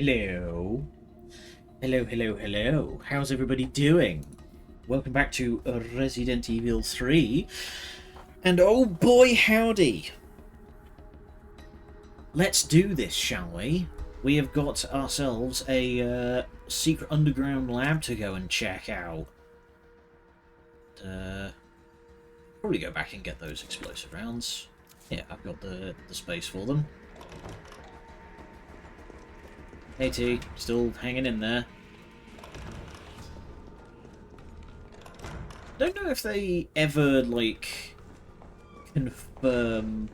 Hello. Hello, hello, hello. How's everybody doing? Welcome back to Resident Evil 3. And oh boy howdy! Let's do this, shall we? We have got ourselves a secret underground lab to go and check out. Probably go back and get those explosive rounds. Yeah, I've got the space for them. Hey T, still hanging in there. Don't know if they ever, like, confirm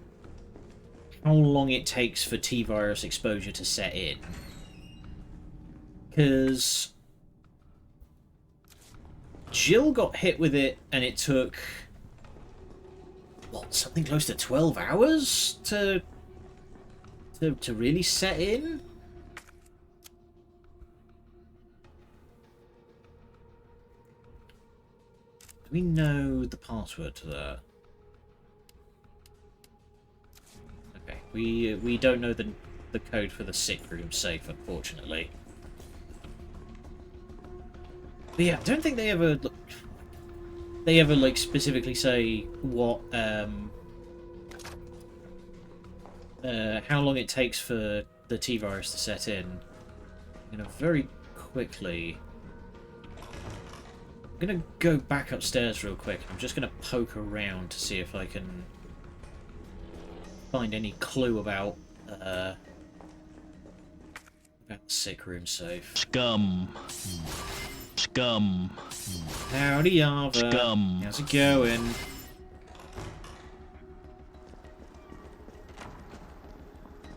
how long it takes for T-virus exposure to set in. Because Jill got hit with it and it took, what, something close to 12 hours to really set in? Do we know the password to that? Okay, we don't know the code for the sick room safe, unfortunately. But yeah, I don't think they ever like specifically say what how long it takes for the T-virus to set in. I'm gonna very quickly. I'm gonna go back upstairs real quick. I'm just gonna poke around to see if I can find any clue about the sick room safe. Scum. Scum. Howdy, Yava. Scum. How's it going?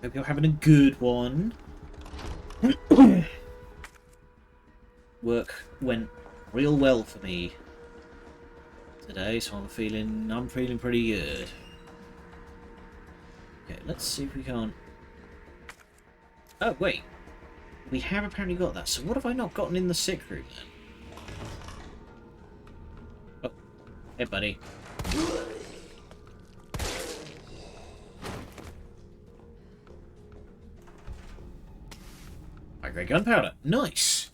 Hope you're having a good one. Work went real well for me today, so I'm feeling pretty good. Okay, let's see if we can't. Oh wait, we have apparently got that. So what have I not gotten in the sick room then? Oh, hey buddy. High-grade gunpowder, nice.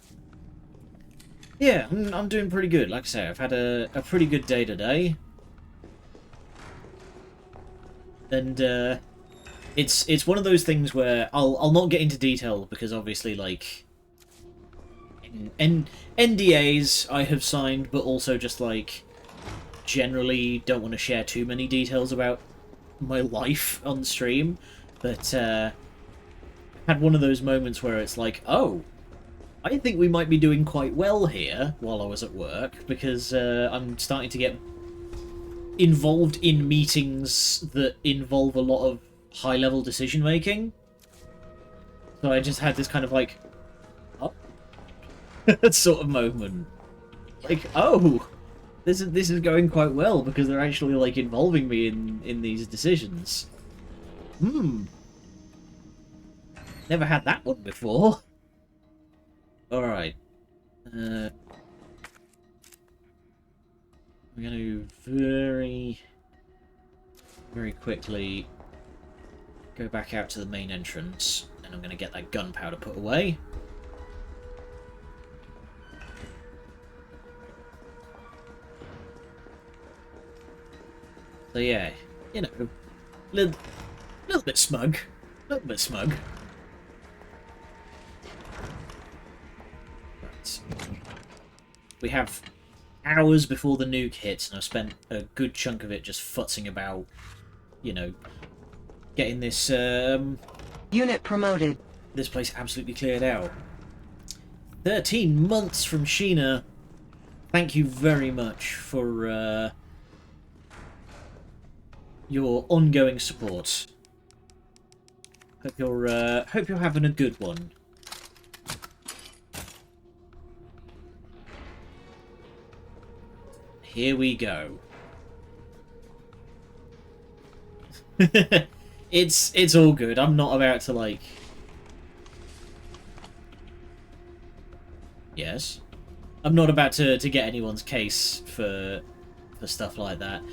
Yeah, I'm doing pretty good. Like I say, I've had a pretty good day today. And it's one of those things where I'll not get into detail because obviously, like, NDAs I have signed, but also just like generally don't want to share too many details about my life on stream. But had one of those moments where it's like, oh, I think we might be doing quite well here while I was at work, because I'm starting to get involved in meetings that involve a lot of high-level decision-making. So I just had this kind of like, oh, sort of moment. Like, oh, this is going quite well because they're actually like involving me in these decisions. Never had that one before. Alright. I'm going to very quickly go back out to the main entrance, and I'm going to get that gunpowder put away. So yeah, you know, little bit smug. Little bit smug. We have hours before the nuke hits, and I've spent a good chunk of it just futzing about, you know, getting this Unit promoted. This place absolutely cleared out. 13 months from Sheena. Thank you very much for your ongoing support. Hope you're having a good one. Here we go. It's all good. I'm not about to like. Yes, I'm not about to get anyone's case for stuff like that.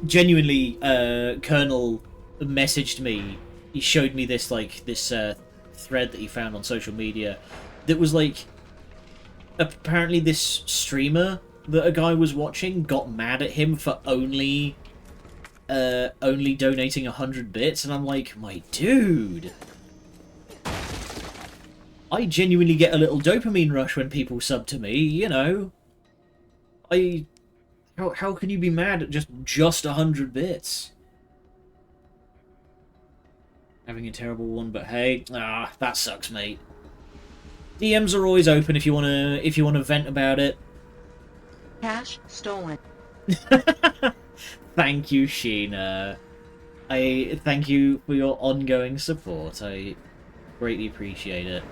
Genuinely, Colonel messaged me. He showed me this thread that he found on social media that was like, apparently this streamer that a guy was watching got mad at him for only donating 100 bits, and I'm like, my dude, I genuinely get a little dopamine rush when people sub to me, you know. How can you be mad at just 100 bits? Having a terrible one, but hey, that sucks, mate. DMs are always open if you wanna vent about it. Cash stolen. Thank you, Sheena. I thank you for your ongoing support. I greatly appreciate it.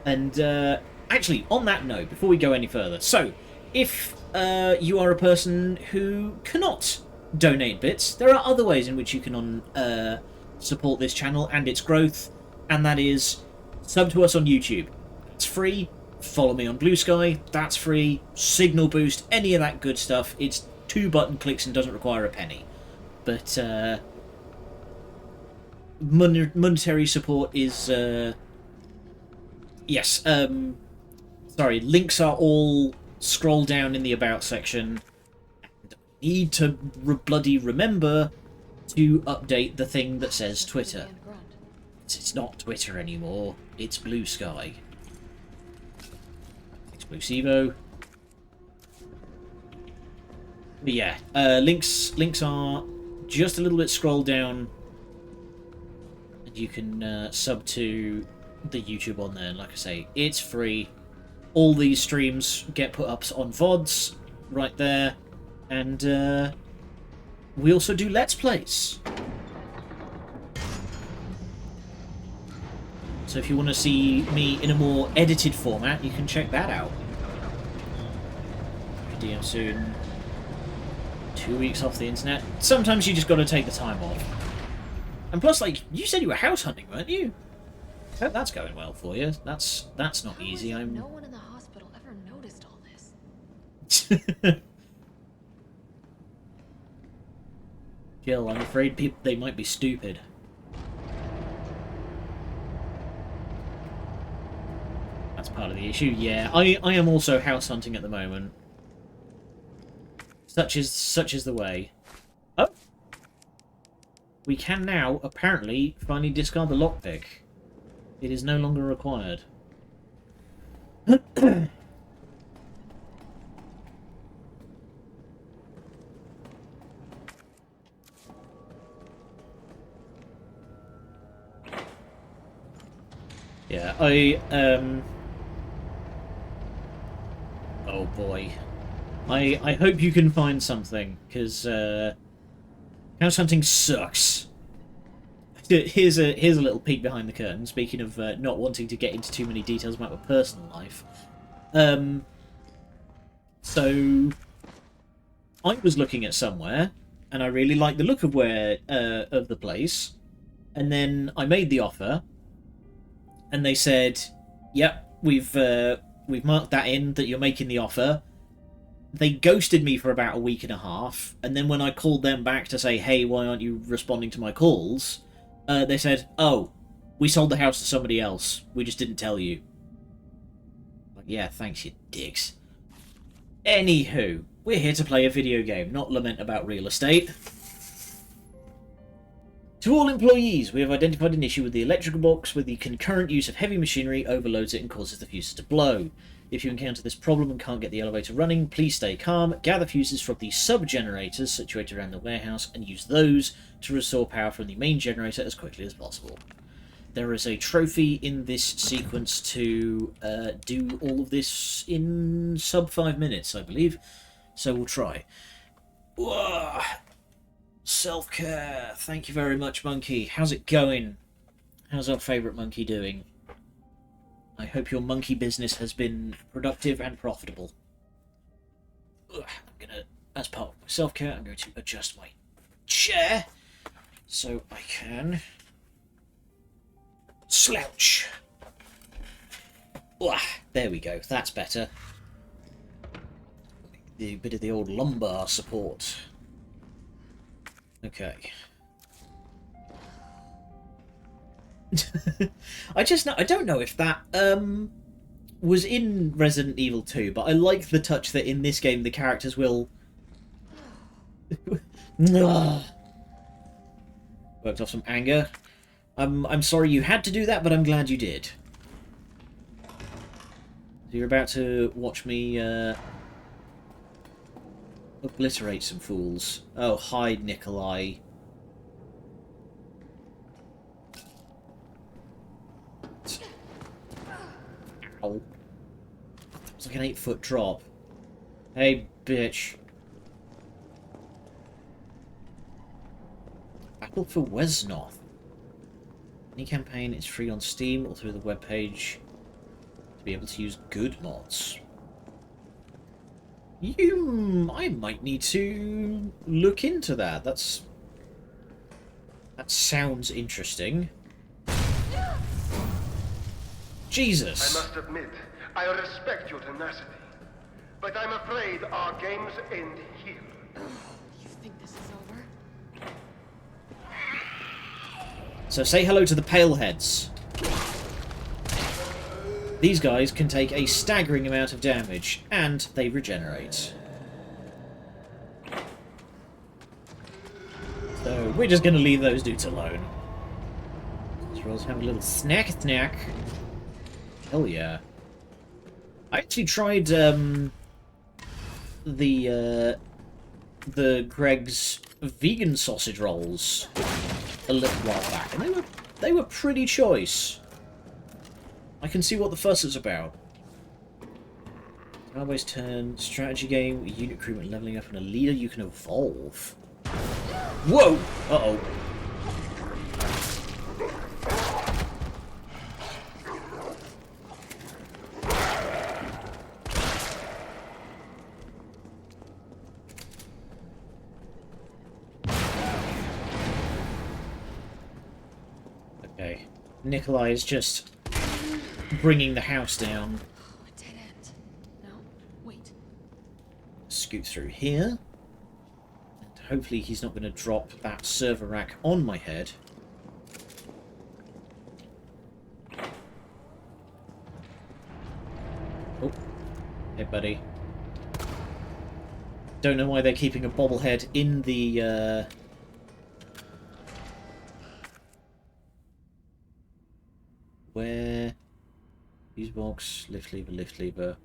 And actually, on that note, before we go any further, so if you are a person who cannot donate bits, there are other ways in which you can support this channel and its growth, and that is sub to us on YouTube. It's free. Follow me on Blue Sky. That's free. Signal boost, any of that good stuff. It's 2 button clicks and doesn't require a penny. But monetary support is yes. Sorry, links are all scroll down in the about section. And I need to bloody remember to update the thing that says Twitter. It's not Twitter anymore. It's Blue Sky. It's Blue Sevo. But yeah, links are just a little bit scroll down, and you can sub to the YouTube on there. And like I say, it's free. All these streams get put up on VoDs right there, and we also do Let's Plays. So if you want to see me in a more edited format, you can check that out. DM soon. 2 weeks off the internet. Sometimes you just got to take the time off. And plus, like, you said you were house hunting, weren't you? I hope that's going well for you. That's not easy. No one in the hospital ever noticed all this. Jill, I'm afraid they might be stupid. That's part of the issue. Yeah, I am also house hunting at the moment. Such is the way. Oh! We can now, apparently, finally discard the lockpick. It is no longer required. Yeah, oh boy. I hope you can find something, because house hunting sucks. Here's a little peek behind the curtain, speaking of not wanting to get into too many details about my personal life. So I was looking at somewhere, and I really liked the look of of the place, and then I made the offer, and they said, "Yep, we've marked that in that you're making the offer." They ghosted me for about a week and a half, and then when I called them back to say, "Hey, why aren't you responding to my calls?" They said, "Oh, we sold the house to somebody else. We just didn't tell you." Like, yeah, thanks, you dicks. Anywho, we're here to play a video game, not lament about real estate. To all employees, we have identified an issue with the electrical box where the concurrent use of heavy machinery overloads it and causes the fuses to blow. If you encounter this problem and can't get the elevator running, please stay calm, gather fuses from the sub-generators situated around the warehouse, and use those to restore power from the main generator as quickly as possible. There is a trophy in this sequence to do all of this in sub 5 minutes, I believe, so we'll try. Whoa. Self-care. Thank you very much, Monkey. How's it going? How's our favourite monkey doing? I hope your monkey business has been productive and profitable. I'm gonna, as part of my self-care, I'm going to adjust my chair so I can slouch. There we go. That's better. A bit of the old lumbar support. Okay. I don't know if that was in Resident Evil 2, but I like the touch that in this game the characters will worked off some anger. I'm sorry you had to do that, but I'm glad you did. You're about to watch me obliterate some fools. Oh, hide, Nikolai. Ow. That was like an 8-foot drop. Hey, bitch. Battle for Wesnoth. Any campaign is free on Steam or through the webpage to be able to use good mods. I might need to look into that. That sounds interesting. Jesus. I must admit, I respect your tenacity, but I'm afraid our games end here. You think this is over? So say hello to the Paleheads. These guys can take a staggering amount of damage, and they regenerate. So we're just going to leave those dudes alone. Let's have a little snack. Hell yeah. I actually tried the Greg's vegan sausage rolls a little while back, and they were pretty choice. I can see what the fuss is about. Always turn strategy game, a unit recruitment leveling up, and a leader you can evolve. Whoa! Uh-oh. Okay. Nikolai is just bringing the house down. Oh, a dead end. No, wait. Scoot through here. And hopefully he's not going to drop that server rack on my head. Oh. Hey, buddy. Don't know why they're keeping a bobblehead in the, Where? Fuse box, lift lever.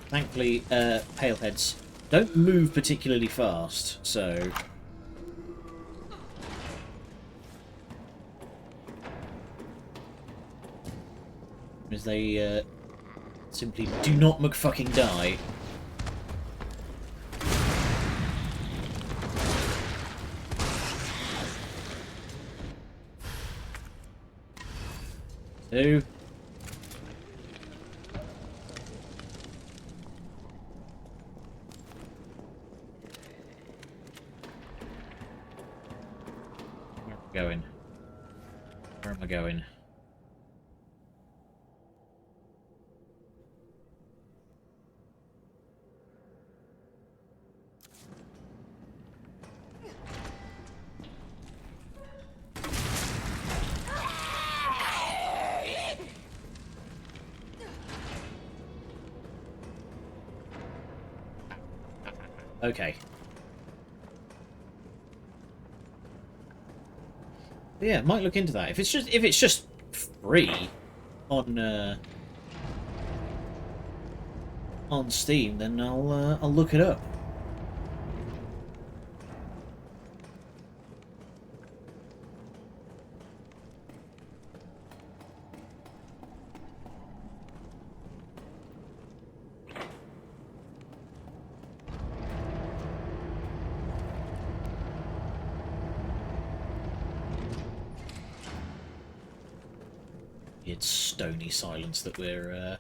Thankfully, Paleheads don't move particularly fast, so... As they, simply do not McFucking die. Two. Where am I going? Where am I going? Okay. But yeah, might look into that. If it's just free on Steam, then I'll look it up. It's stony silence that we're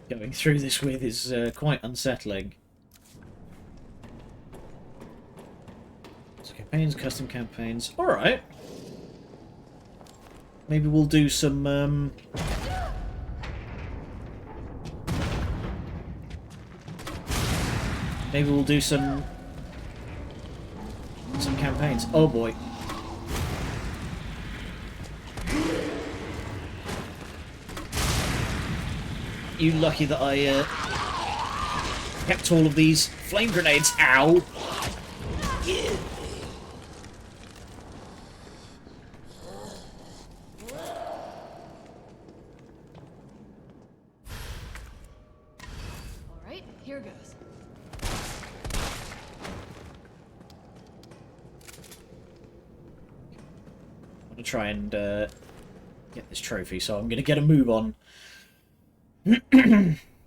going through this with is quite unsettling. So campaigns, custom campaigns. Alright. Maybe we'll do some Maybe we'll do some campaigns. Oh boy. You lucky that I kept all of these flame grenades. Ow! Alright, here goes. I'm gonna try and get this trophy, so I'm gonna get a move on.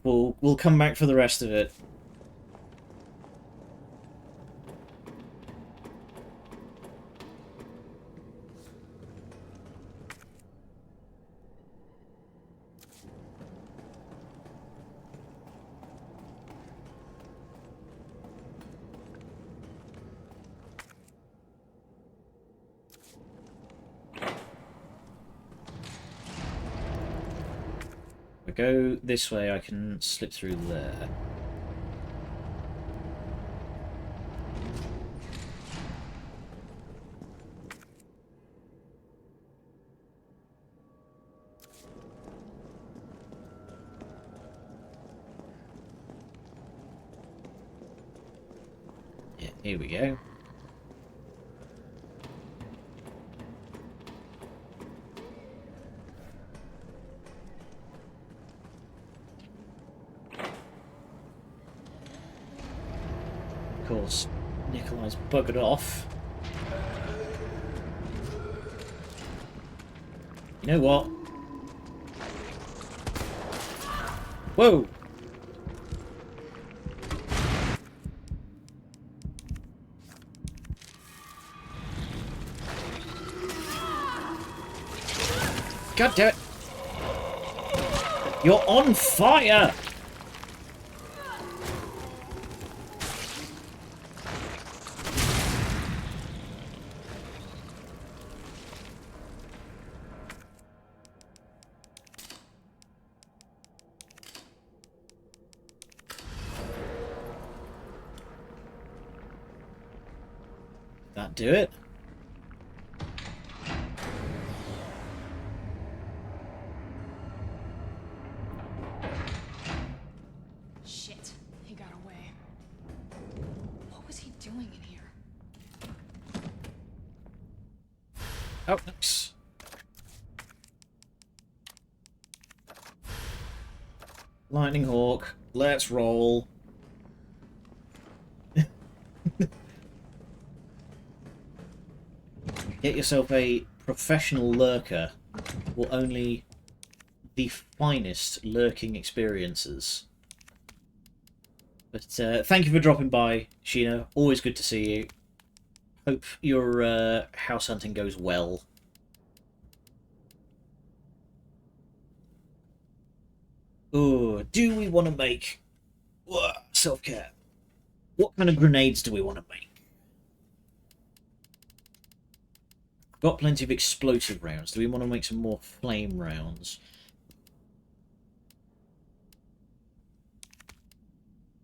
We'll come back for the rest of it. If I go this way, I can slip through there. Yeah, here we go. Of course, Nikolai's buggered off. You know what? Whoa! God damn it! You're on fire! That do it? Shit, he got away. What was he doing in here? Oh, nice. Lightning Hawk, let's roll. Get yourself a professional lurker, or only the finest lurking experiences. But thank you for dropping by, Sheena. Always good to see you. Hope your house hunting goes well. Oh, do we want to make self-care? What kind of grenades do we want to make? Got plenty of explosive rounds. Do we want to make some more flame rounds?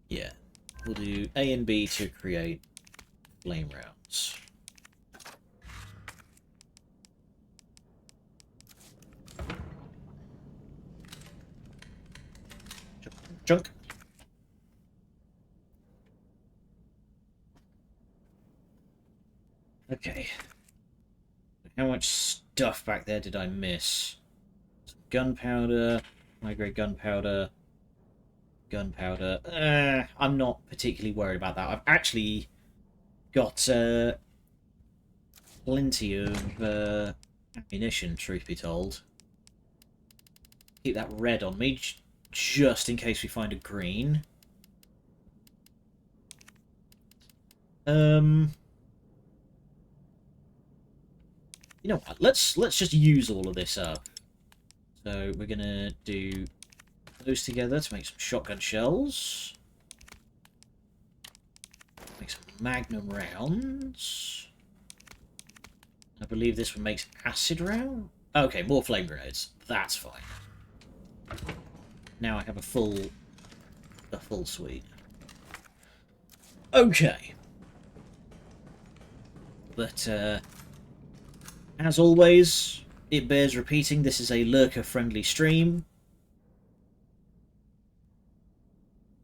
Yeah. We'll do A and B to create flame rounds. Junk. Okay. How much stuff back there did I miss? Gunpowder, high-grade gunpowder, gunpowder. I'm not particularly worried about that. I've actually got plenty of ammunition, truth be told. Keep that red on me, just in case we find a green. You know what? Let's just use all of this up. So we're gonna do those together to make some shotgun shells. Make some magnum rounds. I believe this one makes acid round. Okay, more flame grenades. That's fine. Now I have a full suite. Okay. But, as always, it bears repeating, this is a lurker-friendly stream.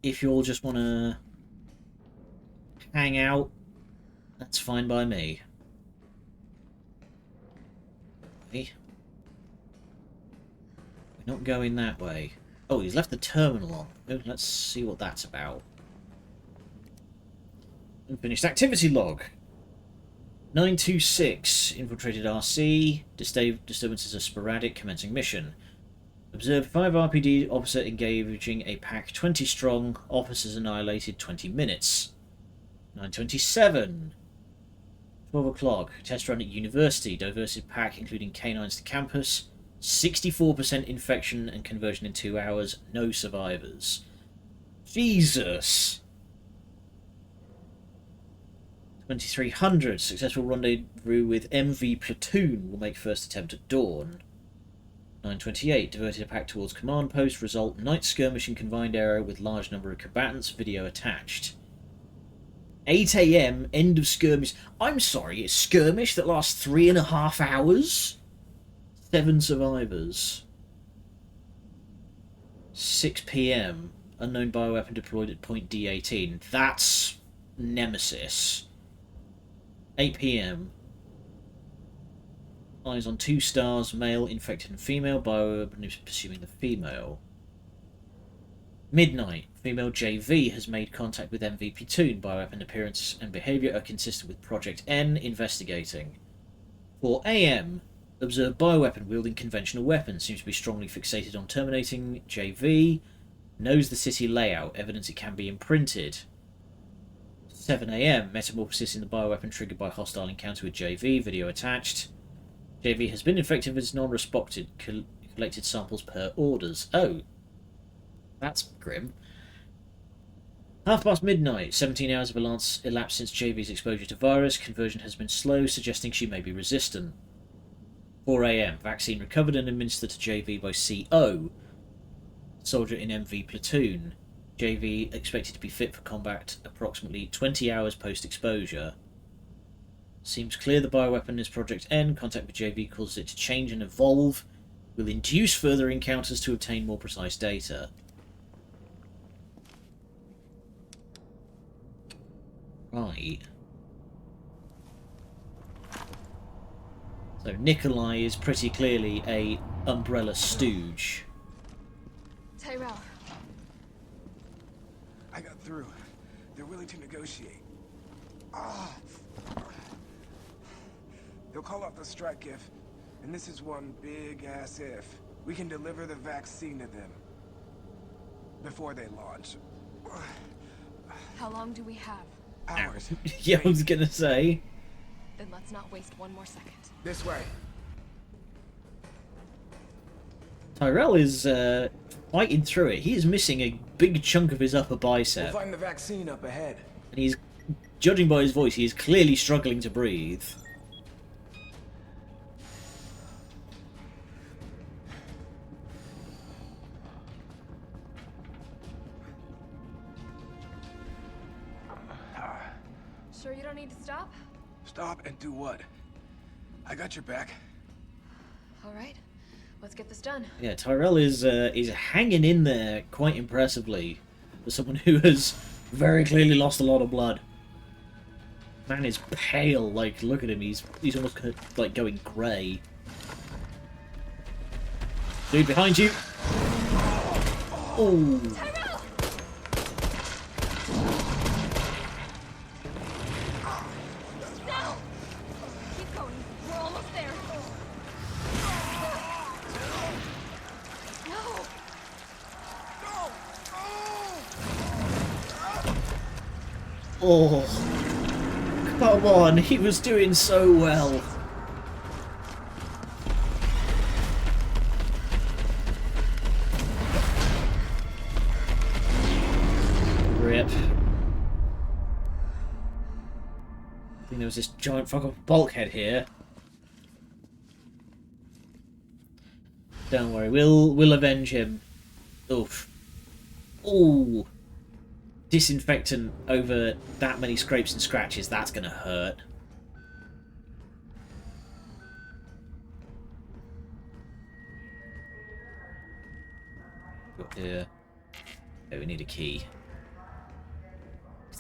If you all just want to hang out, that's fine by me. Okay. We're not going that way. Oh, he's left the terminal on. Oh, let's see what that's about. Unfinished activity log. 926. Infiltrated RC. Disturbances are sporadic. Commencing mission. Observed 5 RPD officer engaging a pack 20 strong. Officers annihilated 20 minutes. 927. 12 o'clock. Test run at university. Diversity pack including canines to campus. 64% infection and conversion in 2 hours. No survivors. Jesus. 2300. Successful rendezvous with MV platoon will make first attempt at dawn. 928. Diverted a pack towards command post. Result night skirmish in confined area with large number of combatants. Video attached. 8 AM. End of skirmish. I'm sorry, it's skirmish that lasts 3.5 hours? 7 survivors. 6 PM. Unknown bioweapon deployed at point D18. That's Nemesis. 8 PM. Eyes on 2 stars, male, infected and female. Bioweapon is pursuing the female. Midnight. Female JV has made contact with MV platoon. Bioweapon appearance and behaviour are consistent with Project N. Investigating. 4 AM. Observed bioweapon wielding conventional weapons. Seems to be strongly fixated on terminating JV. Knows the city layout. Evidence it can be imprinted. 7 AM. Metamorphosis in the bioweapon triggered by hostile encounter with JV. Video attached. JV has been infected but is non-responded. Collected samples per orders. Oh. That's grim. midnight. 17 hours have elapsed since JV's exposure to virus. Conversion has been slow, suggesting she may be resistant. 4 AM. Vaccine recovered and administered to JV by CO. Soldier in MV platoon. JV expected to be fit for combat approximately 20 hours post-exposure. Seems clear the bioweapon is Project N. Contact with JV causes it to change and evolve. Will induce further encounters to obtain more precise data. Right. So Nikolai is pretty clearly a Umbrella stooge. Tyrell. I got through. They're willing to negotiate. They'll call off the strike if, and this is one big-ass if, we can deliver the vaccine to them before they launch. How long do we have? Hours. Yeah, I was gonna say. Then let's not waste one more second. This way. Tyrell is fighting through it. He is missing a big chunk of his upper bicep. We'll find the vaccine up ahead. And he's, judging by his voice, he is clearly struggling to breathe. Sure you don't need to stop? Stop and do what? I got your back. All right. Let's get this done. Yeah, Tyrell is hanging in there quite impressively for someone who has very clearly lost a lot of blood. Man is pale. Like, look at him. He's almost like going grey. Dude, behind you. Oh. Tyrell! No! Keep going. We're almost there. No! Oh. Come on, he was doing so well. Rip. I think there was this giant fucking bulkhead here. Don't worry, we'll avenge him. Oof. Ooh. disinfectant over that many scrapes and scratches, that's gonna hurt. Got here. Okay, we need a key.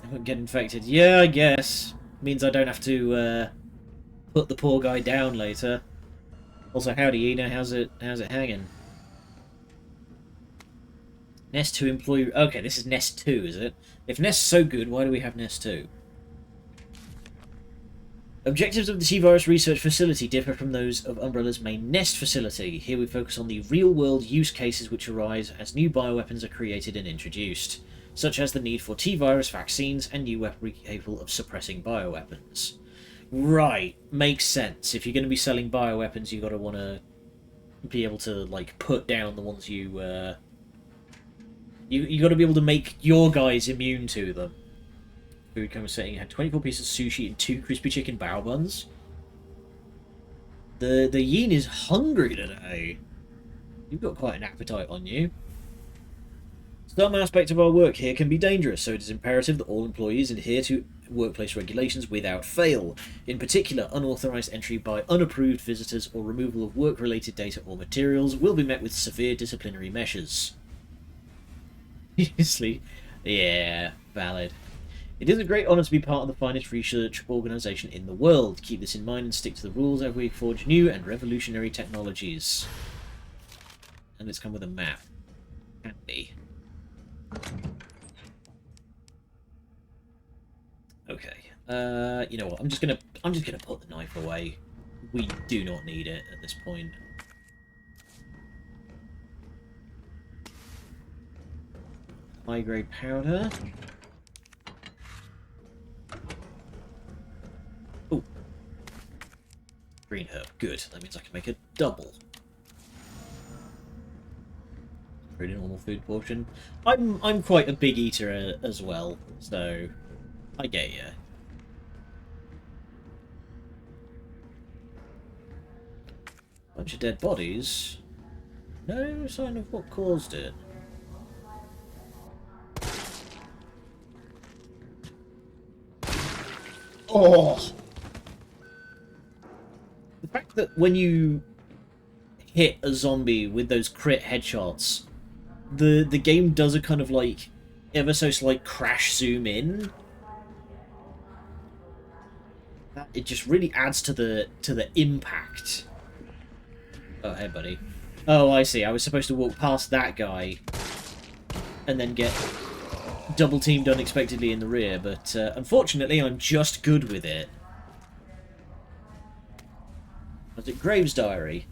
They won't get infected. Yeah, I guess. Means I don't have to put the poor guy down later. Also, howdy, Ina. How's it hanging? Nest 2 employee... Okay, this is Nest 2, is it? If Nest's so good, why do we have Nest 2? Objectives of the T-Virus Research Facility differ from those of Umbrella's main Nest facility. Here we focus on the real-world use cases which arise as new bioweapons are created and introduced, such as the need for T-Virus vaccines and new weaponry capable of suppressing bioweapons. Right, makes sense. If you're going to be selling bioweapons, you got to want to be able to, like, put down the ones you You got to be able to make your guys immune to them. Food conversation had 24 pieces of sushi and 2 crispy chicken bao buns. The yin is hungry today. You've got quite an appetite on you. Some aspect of our work here can be dangerous, so it is imperative that all employees adhere to workplace regulations without fail. In particular, unauthorized entry by unapproved visitors or removal of work-related data or materials will be met with severe disciplinary measures. Seriously? Yeah, valid. It is a great honour to be part of the finest research organisation in the world. Keep this in mind and stick to the rules as we forge new and revolutionary technologies. And it's come with a map. Handy. Okay. You know what? I'm just gonna put the knife away. We do not need it at this point. High-grade powder. Oh. Green herb. Good. That means I can make a double. Pretty normal food portion. I'm quite a big eater as well, so I get you. Bunch of dead bodies. No sign of what caused it. Oh! The fact that when you hit a zombie with those crit headshots, the game does a kind of like ever so slight crash zoom in. It just really adds to the impact. Oh, hey, buddy. Oh, I see. I was supposed to walk past that guy and then get double teamed unexpectedly in the rear, but unfortunately I'm just good with it. Was it Graves' diary?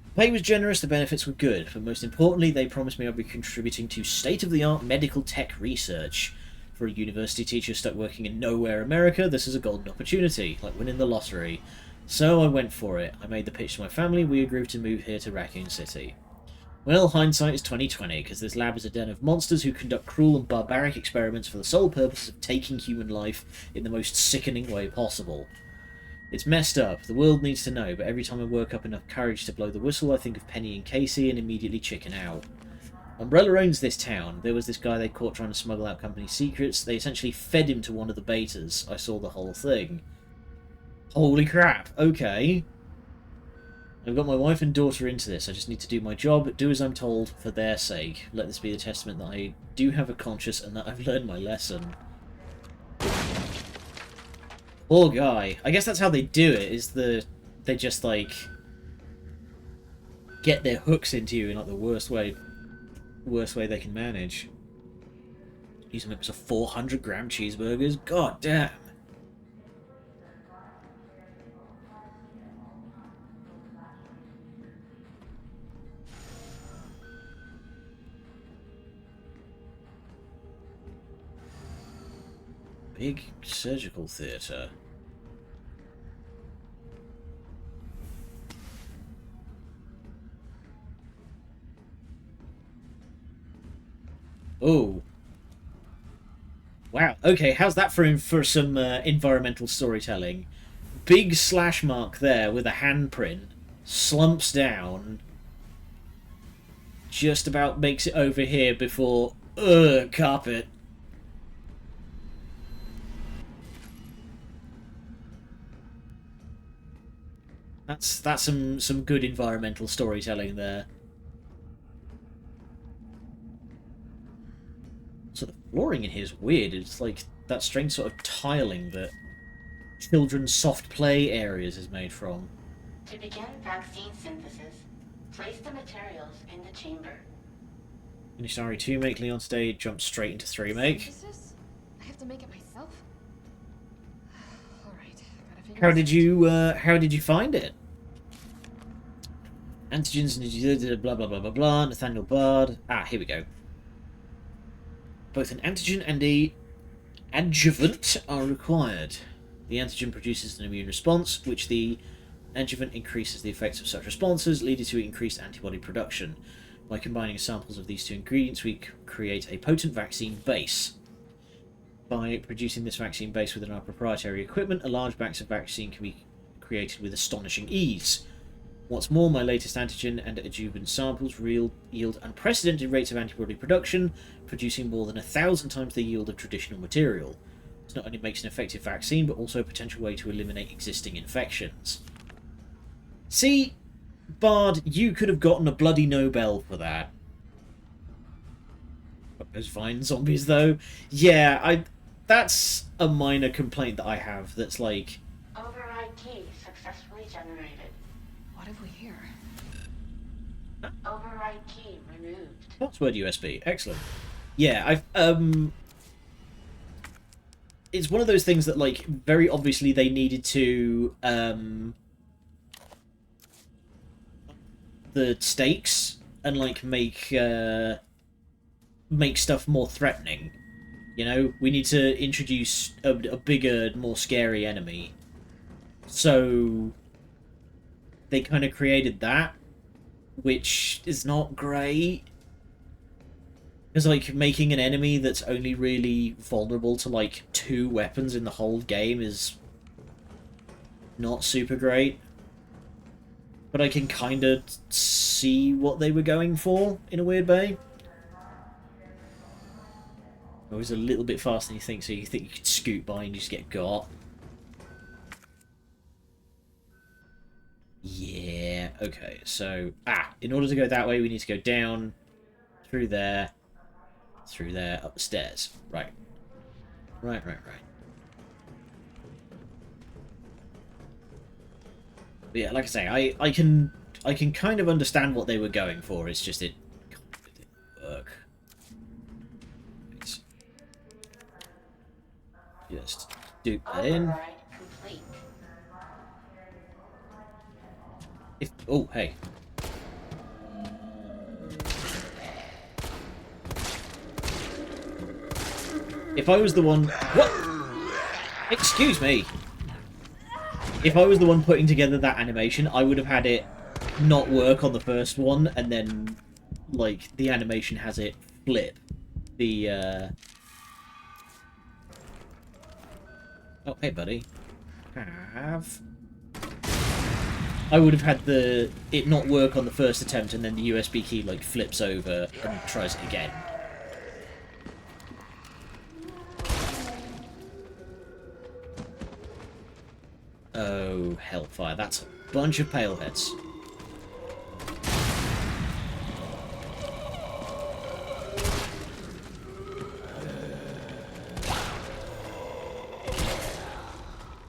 The pay was generous, the benefits were good, but most importantly they promised me I'd be contributing to state-of-the-art medical tech research. For a university teacher stuck working in nowhere America, this is a golden opportunity, like winning the lottery. So I went for it. I made the pitch to my family, we agreed to move here to Raccoon City. Well, hindsight is 20/20, because this lab is a den of monsters who conduct cruel and barbaric experiments for the sole purpose of taking human life in the most sickening way possible. It's messed up, the world needs to know, but every time I work up enough courage to blow the whistle, I think of Penny and Casey and immediately chicken out. Umbrella owns this town. There was this guy they caught trying to smuggle out company secrets. They essentially fed him to one of the betas. I saw the whole thing. Holy crap, okay. I've got my wife and daughter into this. I just need to do my job, do as I'm told, for their sake. Let this be the testament that I do have a conscience and that I've learned my lesson. Poor guy. I guess that's how they do it, is they just, like, get their hooks into you in, like, the worst way they can manage. These are 400-gram cheeseburgers? God damn. Big surgical theatre. Oh. Wow, okay, how's that for some environmental storytelling? Big slash mark there with a handprint. Slumps down. Just about makes it over here before... carpet. That's some good environmental storytelling there. So the flooring in here is weird. It's like that strange sort of tiling that children's soft play areas is made from. To begin vaccine synthesis, place the materials in the chamber. Finish Scenario 2, make Leon stay, jump straight into Remake. Synthesis? I have to make it myself? Alright, gotta figure How did you find it? Antigens and blah blah blah blah blah. Nathaniel Bard. Ah, here we go. Both an antigen and a adjuvant are required. The antigen produces an immune response, which the adjuvant increases the effects of such responses, leading to increased antibody production. By combining samples of these two ingredients, we create a potent vaccine base. By producing this vaccine base within our proprietary equipment, a large batch of vaccine can be created with astonishing ease. What's more, my latest antigen and adjuvant samples yield unprecedented rates of antibody production, producing more than 1,000 times the yield of traditional material. This not only makes an effective vaccine, but also a potential way to eliminate existing infections. See, Bard, you could have gotten a bloody Nobel for that. Those vine zombies, though. Yeah, that's a minor complaint that I have, that's like... Override key successfully generated. What have we here? Override key removed. Password USB. Excellent. Yeah, it's one of those things that, like, very obviously they needed to, the stakes and, like, make stuff more threatening. You know? We need to introduce a bigger, more scary enemy. So... they kind of created that, which is not great. Because, like, making an enemy that's only really vulnerable to, like, 2 weapons in the whole game is not super great. But I can kind of see what they were going for, in a weird way. It was a little bit faster than you think, so you think you could scoot by and just get got. Yeah, okay, so... in order to go that way, we need to go down, through there, up the stairs. Right. Right. But yeah, like I say, I can kind of understand what they were going for, it's just it didn't work. Just dupe that in. Override complete. Oh, hey. If I was the one... What? Excuse me. If I was the one putting together that animation, I would have had it not work on the first one, and then, like, the animation has it flip. The, Oh, hey, buddy. I would have had it not work on the first attempt, and then the USB key, like, flips over and tries it again. Oh, hellfire. That's a bunch of paleheads.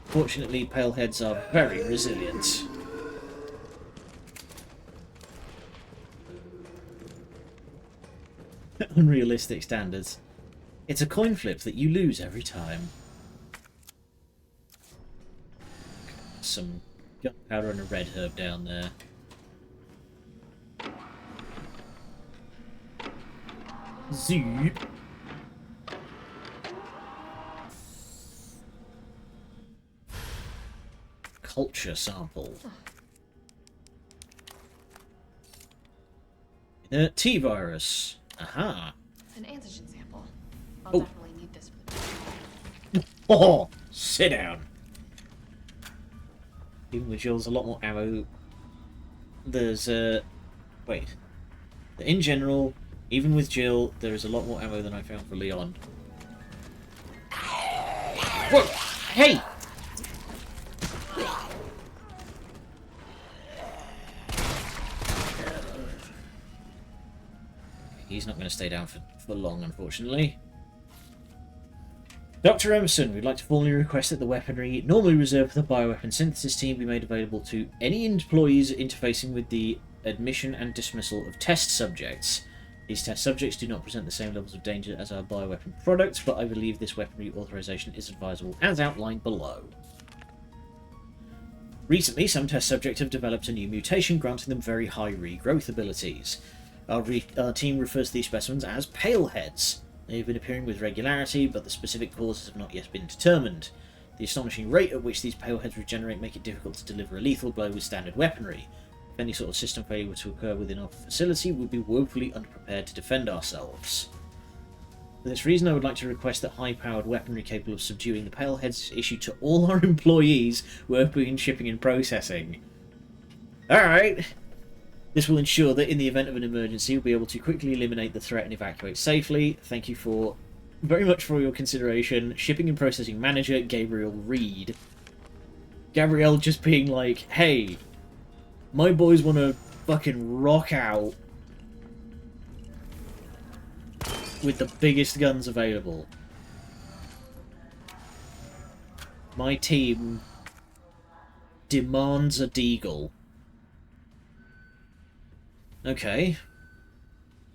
Fortunately, paleheads are very resilient. Unrealistic standards. It's a coin flip that you lose every time. Some gunpowder and a red herb down there. Zoop. Culture sample. T-virus. Aha. An antigen sample. Oh. I'll definitely need this for the... Oh, sit down. Even with Jill's a lot more ammo. There's wait. In general, even with Jill, there is a lot more ammo than I found for Leon. Whoa! Hey! he's not going to stay down for long, unfortunately. Dr. Emerson, we'd like to formally request that the weaponry normally reserved for the bioweapon synthesis team be made available to any employees interfacing with the admission and dismissal of test subjects. These test subjects do not present the same levels of danger as our bioweapon products, but I believe this weaponry authorization is advisable as outlined below. Recently, some test subjects have developed a new mutation granting them very high regrowth abilities. Our team refers to these specimens as paleheads. They have been appearing with regularity, but the specific causes have not yet been determined. The astonishing rate at which these paleheads regenerate make it difficult to deliver a lethal blow with standard weaponry. If any sort of system failure were to occur within our facility, we would be woefully unprepared to defend ourselves. For this reason, I would like to request that high-powered weaponry capable of subduing the paleheads is issued to all our employees working in shipping and processing. Alright. This will ensure that in the event of an emergency, we'll be able to quickly eliminate the threat and evacuate safely. Thank you very much for your consideration. Shipping and Processing Manager, Gabriel Reed. Gabrielle just being like, hey, my boys want to fucking rock out with the biggest guns available. My team demands a deagle. Okay.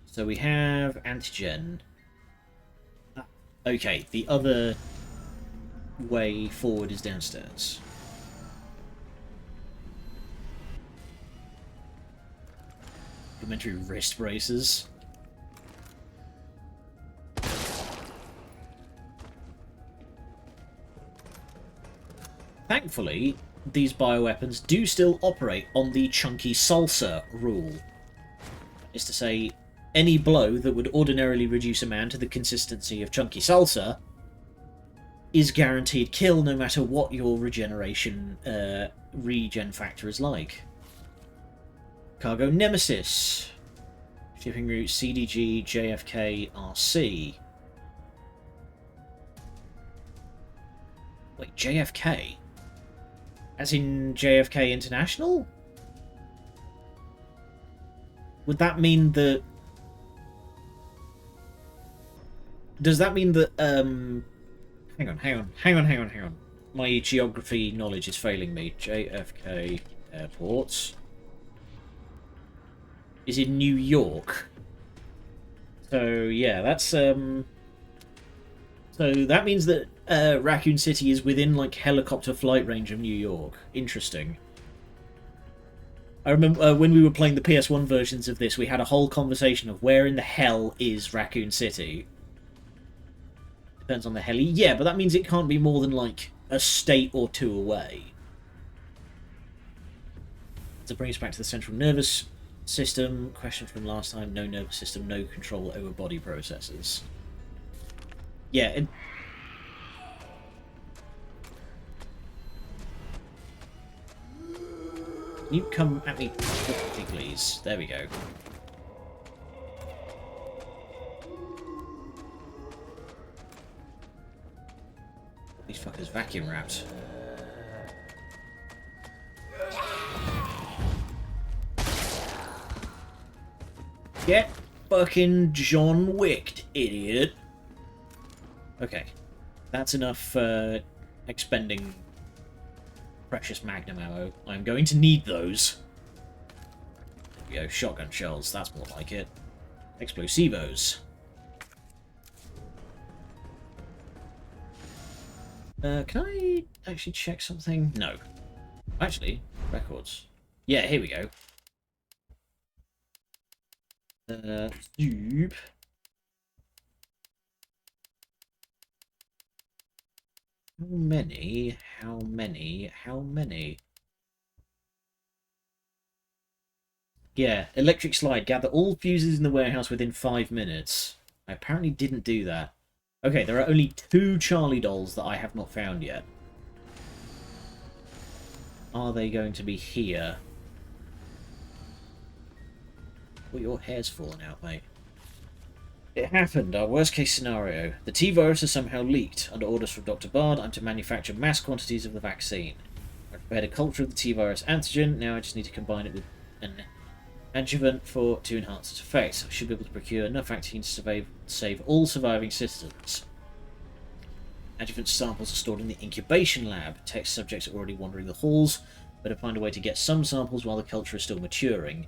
So we have antigen. Okay, the other way forward is downstairs. Complimentary wrist braces. Thankfully, these bioweapons do still operate on the chunky salsa rule. Is to say, any blow that would ordinarily reduce a man to the consistency of chunky salsa is guaranteed kill no matter what your regeneration regen factor is like. Cargo Nemesis. Shipping route CDG JFK RC. Wait, JFK? As in JFK International? Would that mean that... Does that mean that, Hang on. My geography knowledge is failing me. JFK Airport is in New York. So, yeah, that's, So that means that, Raccoon City is within, like, helicopter flight range of New York. Interesting. I remember when we were playing the PS1 versions of this, we had a whole conversation of where in the hell is Raccoon City. Depends on the heli. Yeah, but that means it can't be more than, like, a state or two away. To bring us back to the central nervous system. Question from last time. No nervous system, no control over body processes. Yeah, Can you come at me quickly, please? There we go. These fuckers vacuum wrapped. Get fucking John Wicked, idiot. Okay. That's enough expending precious magnum ammo. I'm going to need those. There we go. Shotgun shells. That's more like it. Explosivos. Can I actually check something? No. Actually, records. Yeah, here we go. Soup. How many? How many? How many? Yeah, electric slide. Gather all fuses in the warehouse within 5 minutes. I apparently didn't do that. Okay, there are only 2 Charlie dolls that I have not found yet. Are they going to be here? Well, your hair's fallen out, mate. It happened, our worst case scenario. The T-virus has somehow leaked. Under orders from Dr. Bard, I'm to manufacture mass quantities of the vaccine. I prepared a culture of the T-virus antigen, now I just need to combine it with an Adjuvant to enhance its effects. I should be able to procure enough vaccines to save all surviving citizens. Adjuvant samples are stored in the incubation lab. Test subjects are already wandering the halls. Better find a way to get some samples while the culture is still maturing.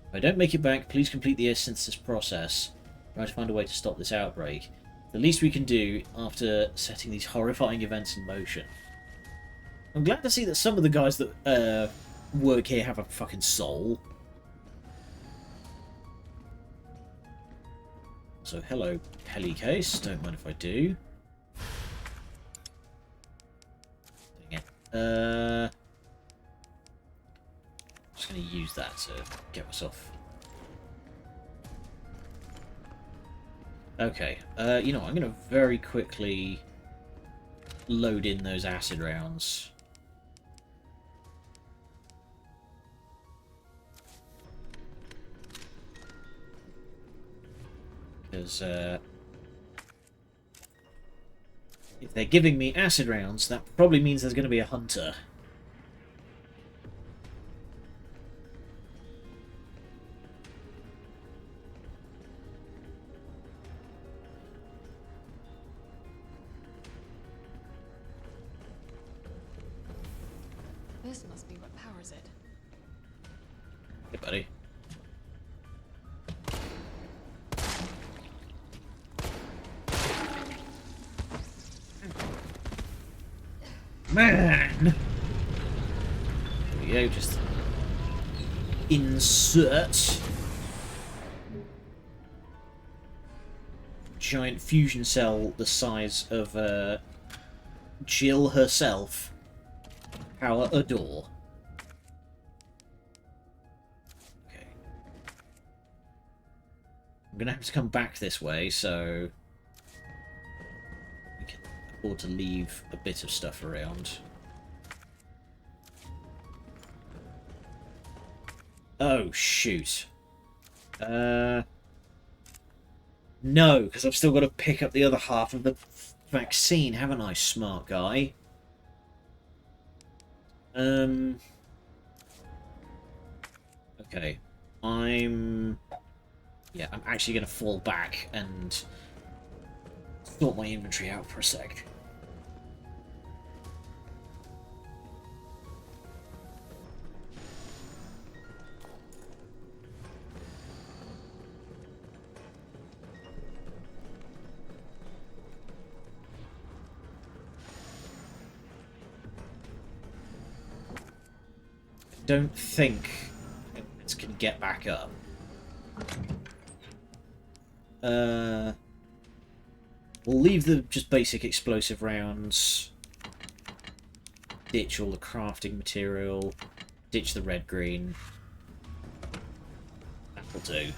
If I don't make it back, please complete the air synthesis process. Try to find a way to stop this outbreak. The least we can do after setting these horrifying events in motion. I'm glad to see that some of the guys that work here have a fucking soul. So, hello, Pelicase. Don't mind if I do. Dang it. Just going to use that to get myself... Okay, you know what, I'm going to very quickly load in those acid rounds. Because, if they're giving me acid rounds, that probably means there's going to be a hunter. This must be what powers it. Hey, buddy. Man! There we go, just insert giant fusion cell the size of Jill herself. Power a door. Okay. I'm gonna have to come back this way, so we can afford to leave a bit of stuff around. Oh, shoot. No, because I've still got to pick up the other half of the vaccine, haven't I, smart guy? Okay. I'm actually going to fall back and sort my inventory out for a sec. Don't think it can get back up. We'll leave the just basic explosive rounds. Ditch all the crafting material. Ditch the red-green. That'll do.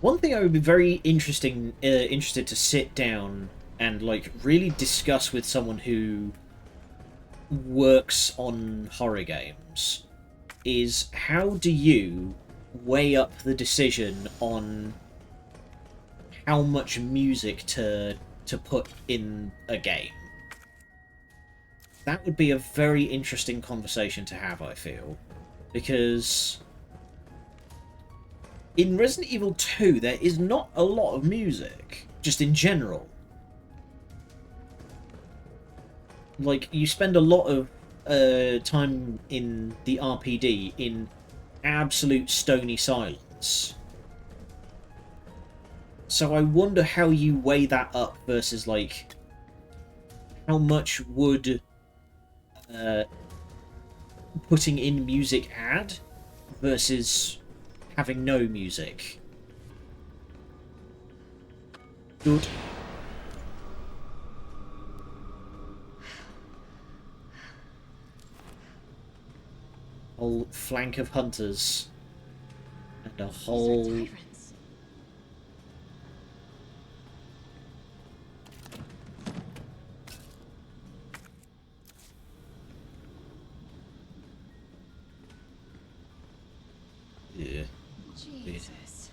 One thing I would be very interested to sit down and like really discuss with someone who works on horror games is how do you weigh up the decision on how much music to put in a game. That would be a very interesting conversation to have, I feel, because in Resident Evil 2, there is not a lot of music, just in general. Like, you spend a lot of time in the RPD in absolute stony silence. So I wonder how you weigh that up versus, like, how much would putting in music add versus having no music. Good. Whole flank of hunters and a whole Tyrants. yeah. Jesus.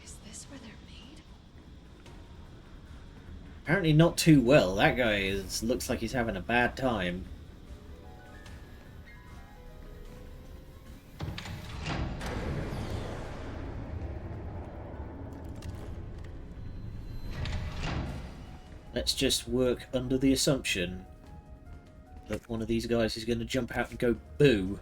Is this where they're made? Apparently not too well. That guy looks like he's having a bad time. Let's just work under the assumption that one of these guys is going to jump out and go boo.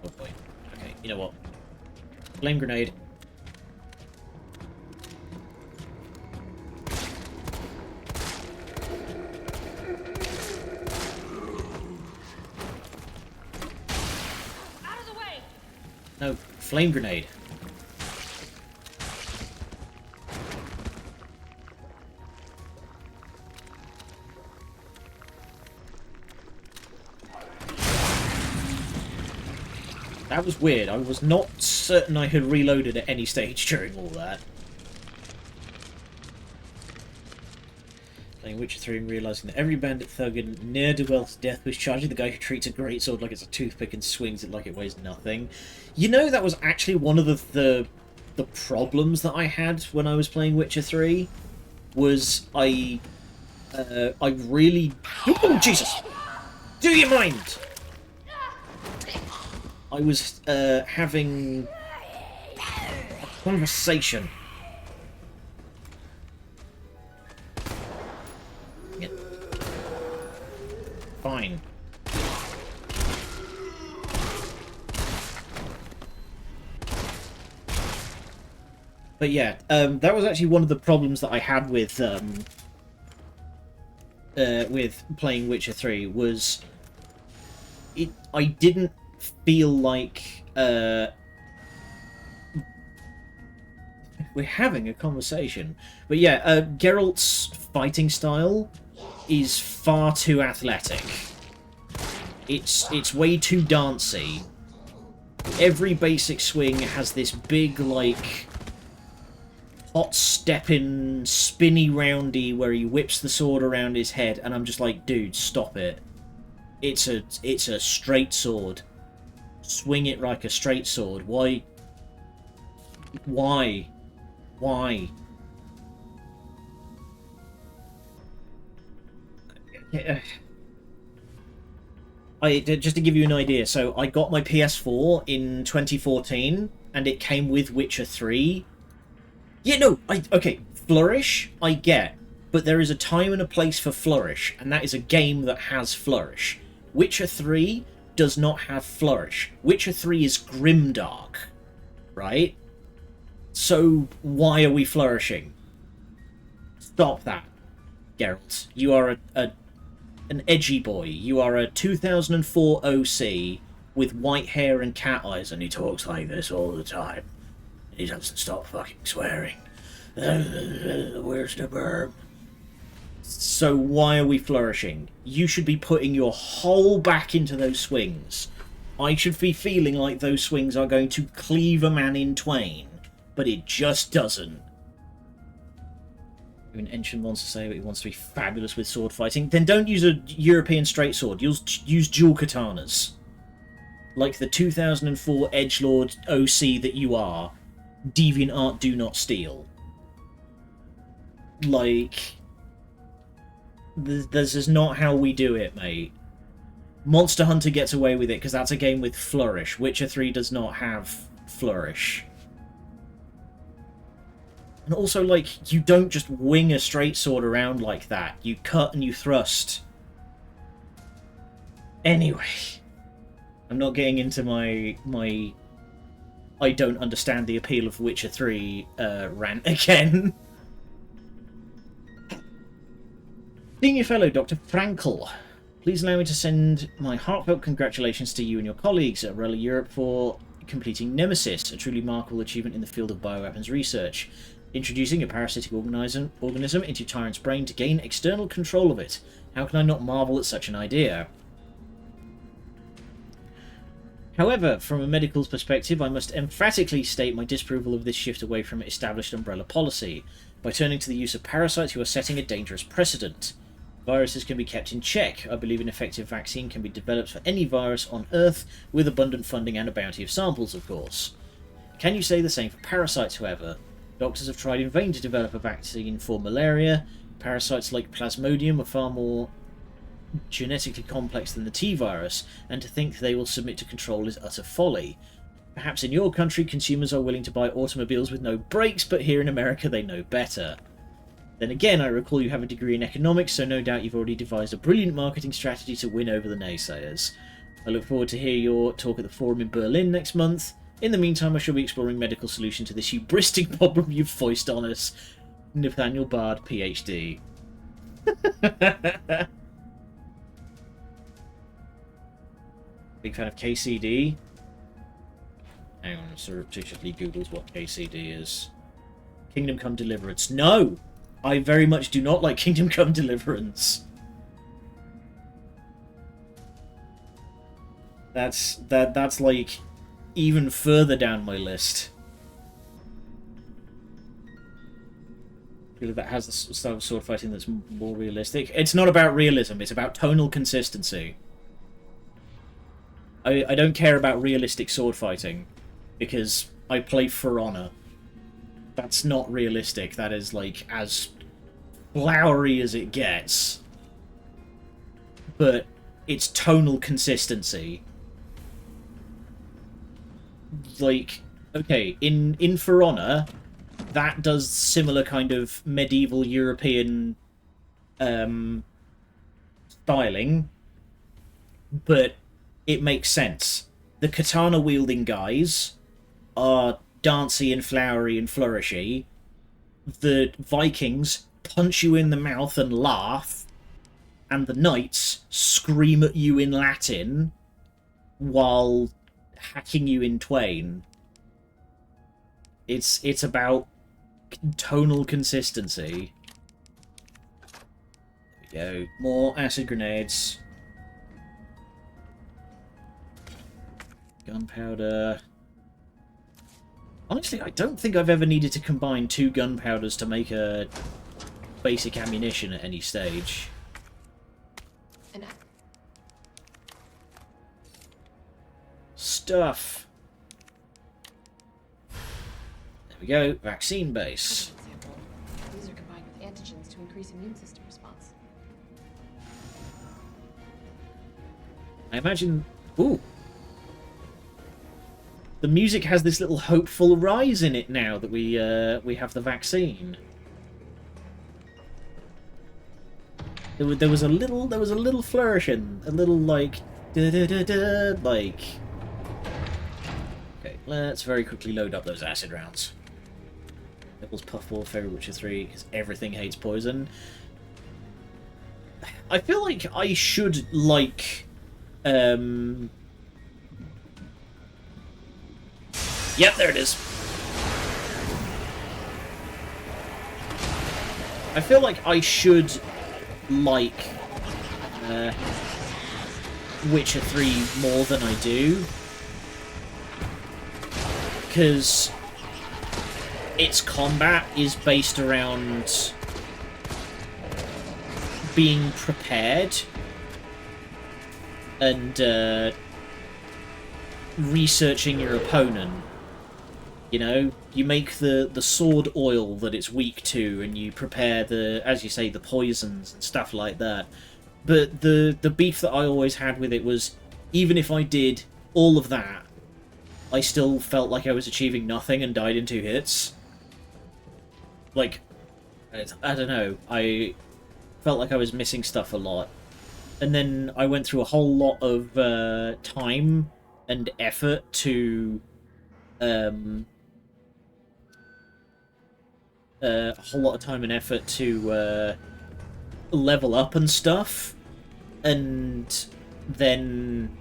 Oh boy. Okay, you know what? Flame grenade. No, flame grenade. That was weird. I was not certain I had reloaded at any stage during all that. Playing Witcher 3 and realising that every bandit thug and ne'er-do-well to death was charging the guy who treats a greatsword like it's a toothpick and swings it like it weighs nothing. You know, that was actually one of the problems that I had when I was playing Witcher 3, was I really... Oh, Jesus! Do you mind? I was having a conversation. Yeah. Fine. But yeah, that was actually one of the problems that I had with playing Witcher 3, was I didn't feel like we're having a conversation. But yeah, Geralt's fighting style is far too athletic. It's way too dancey. Every basic swing has this big, like, hot stepping, spinny roundy where he whips the sword around his head, and I'm just like, dude, stop it. It's a straight sword. Swing it like a straight sword. Why? Why? Why? Just to give you an idea, so I got my PS4 in 2014, and it came with Witcher 3. Yeah, no, okay, Flourish, I get, but there is a time and a place for Flourish, and that is a game that has Flourish. Witcher 3 does not have Flourish. Witcher 3 is grimdark, right? So why are we flourishing? Stop that, Geralt. You are an edgy boy. You are a 2004 OC with white hair and cat eyes, and he talks like this all the time. He doesn't stop fucking swearing. Where's the verb? So why are we flourishing? You should be putting your whole back into those swings. I should be feeling like those swings are going to cleave a man in twain, but it just doesn't. When Enshin wants to say that he wants to be fabulous with sword fighting, then don't use a European straight sword. Use dual katanas. Like the 2004 edgelord OC that you are. DeviantArt do not steal. Like, this is not how we do it, mate. Monster Hunter gets away with it because that's a game with Flourish. Witcher 3 does not have Flourish. And also, like, you don't just wing a straight sword around like that. You cut and you thrust. Anyway, I'm not getting into my I don't understand the appeal of Witcher 3 rant again. Senior Fellow Dr. Frankel, please allow me to send my heartfelt congratulations to you and your colleagues at Rally Europe for completing Nemesis, a truly remarkable achievement in the field of bioweapons research. Introducing a parasitic organism into Tyrant's brain to gain external control of it. How can I not marvel at such an idea? However, from a medical's perspective, I must emphatically state my disapproval of this shift away from established umbrella policy, by turning to the use of parasites who are setting a dangerous precedent. Viruses can be kept in check. I believe an effective vaccine can be developed for any virus on Earth, with abundant funding and a bounty of samples, of course. Can you say the same for parasites, however? Doctors have tried in vain to develop a vaccine for malaria. Parasites like Plasmodium are far more genetically complex than the T-virus, and to think they will submit to control is utter folly. Perhaps in your country consumers are willing to buy automobiles with no brakes, but here in America they know better. Then again, I recall you have a degree in economics, so no doubt you've already devised a brilliant marketing strategy to win over the naysayers. I look forward to hear your talk at the forum in Berlin next month. In the meantime, I shall be exploring medical solution to this hubristic problem you've foisted on us. Nathaniel Bard, PhD. Big fan of KCD. Hang on, surreptitiously Googles what KCD is. Kingdom Come Deliverance. No! I very much do not like Kingdom Come Deliverance. That's like even further down my list. I feel that has the style of sword fighting that's more realistic. It's not about realism, it's about tonal consistency. I don't care about realistic sword fighting, because I play For Honor. That's not realistic, that is like as flowery as it gets. But it's tonal consistency. Like, okay, in For Honor, that does similar kind of medieval European styling, but it makes sense. The katana-wielding guys are dancey and flowery and flourishy. The Vikings punch you in the mouth and laugh, and the knights scream at you in Latin while hacking you in twain. It's about tonal consistency. There we go. More acid grenades. Gunpowder. Honestly, I don't think I've ever needed to combine 2 gunpowders to make a basic ammunition at any stage. Stuff. There we go. Vaccine base. These are combined with antigens to increase immune system response. I imagine... Ooh. The music has this little hopeful rise in it now that we have the vaccine. There was a little flourishing, a little like da da da da, like. Okay, let's very quickly load up those acid rounds. Devil's Puffball, Fairy Witcher 3, because everything hates poison. I feel like I should like. Yep, there it is. I feel like I should like Witcher 3 more than I do, because its combat is based around being prepared and researching your opponent. You know, you make the sword oil that it's weak to, and you prepare the, as you say, the poisons and stuff like that. But the beef that I always had with it was, even if I did all of that, I still felt like I was achieving nothing and died in 2 hits. Like, I don't know, I felt like I was missing stuff a lot. And then I went through a whole lot of time and effort to level up and stuff, and then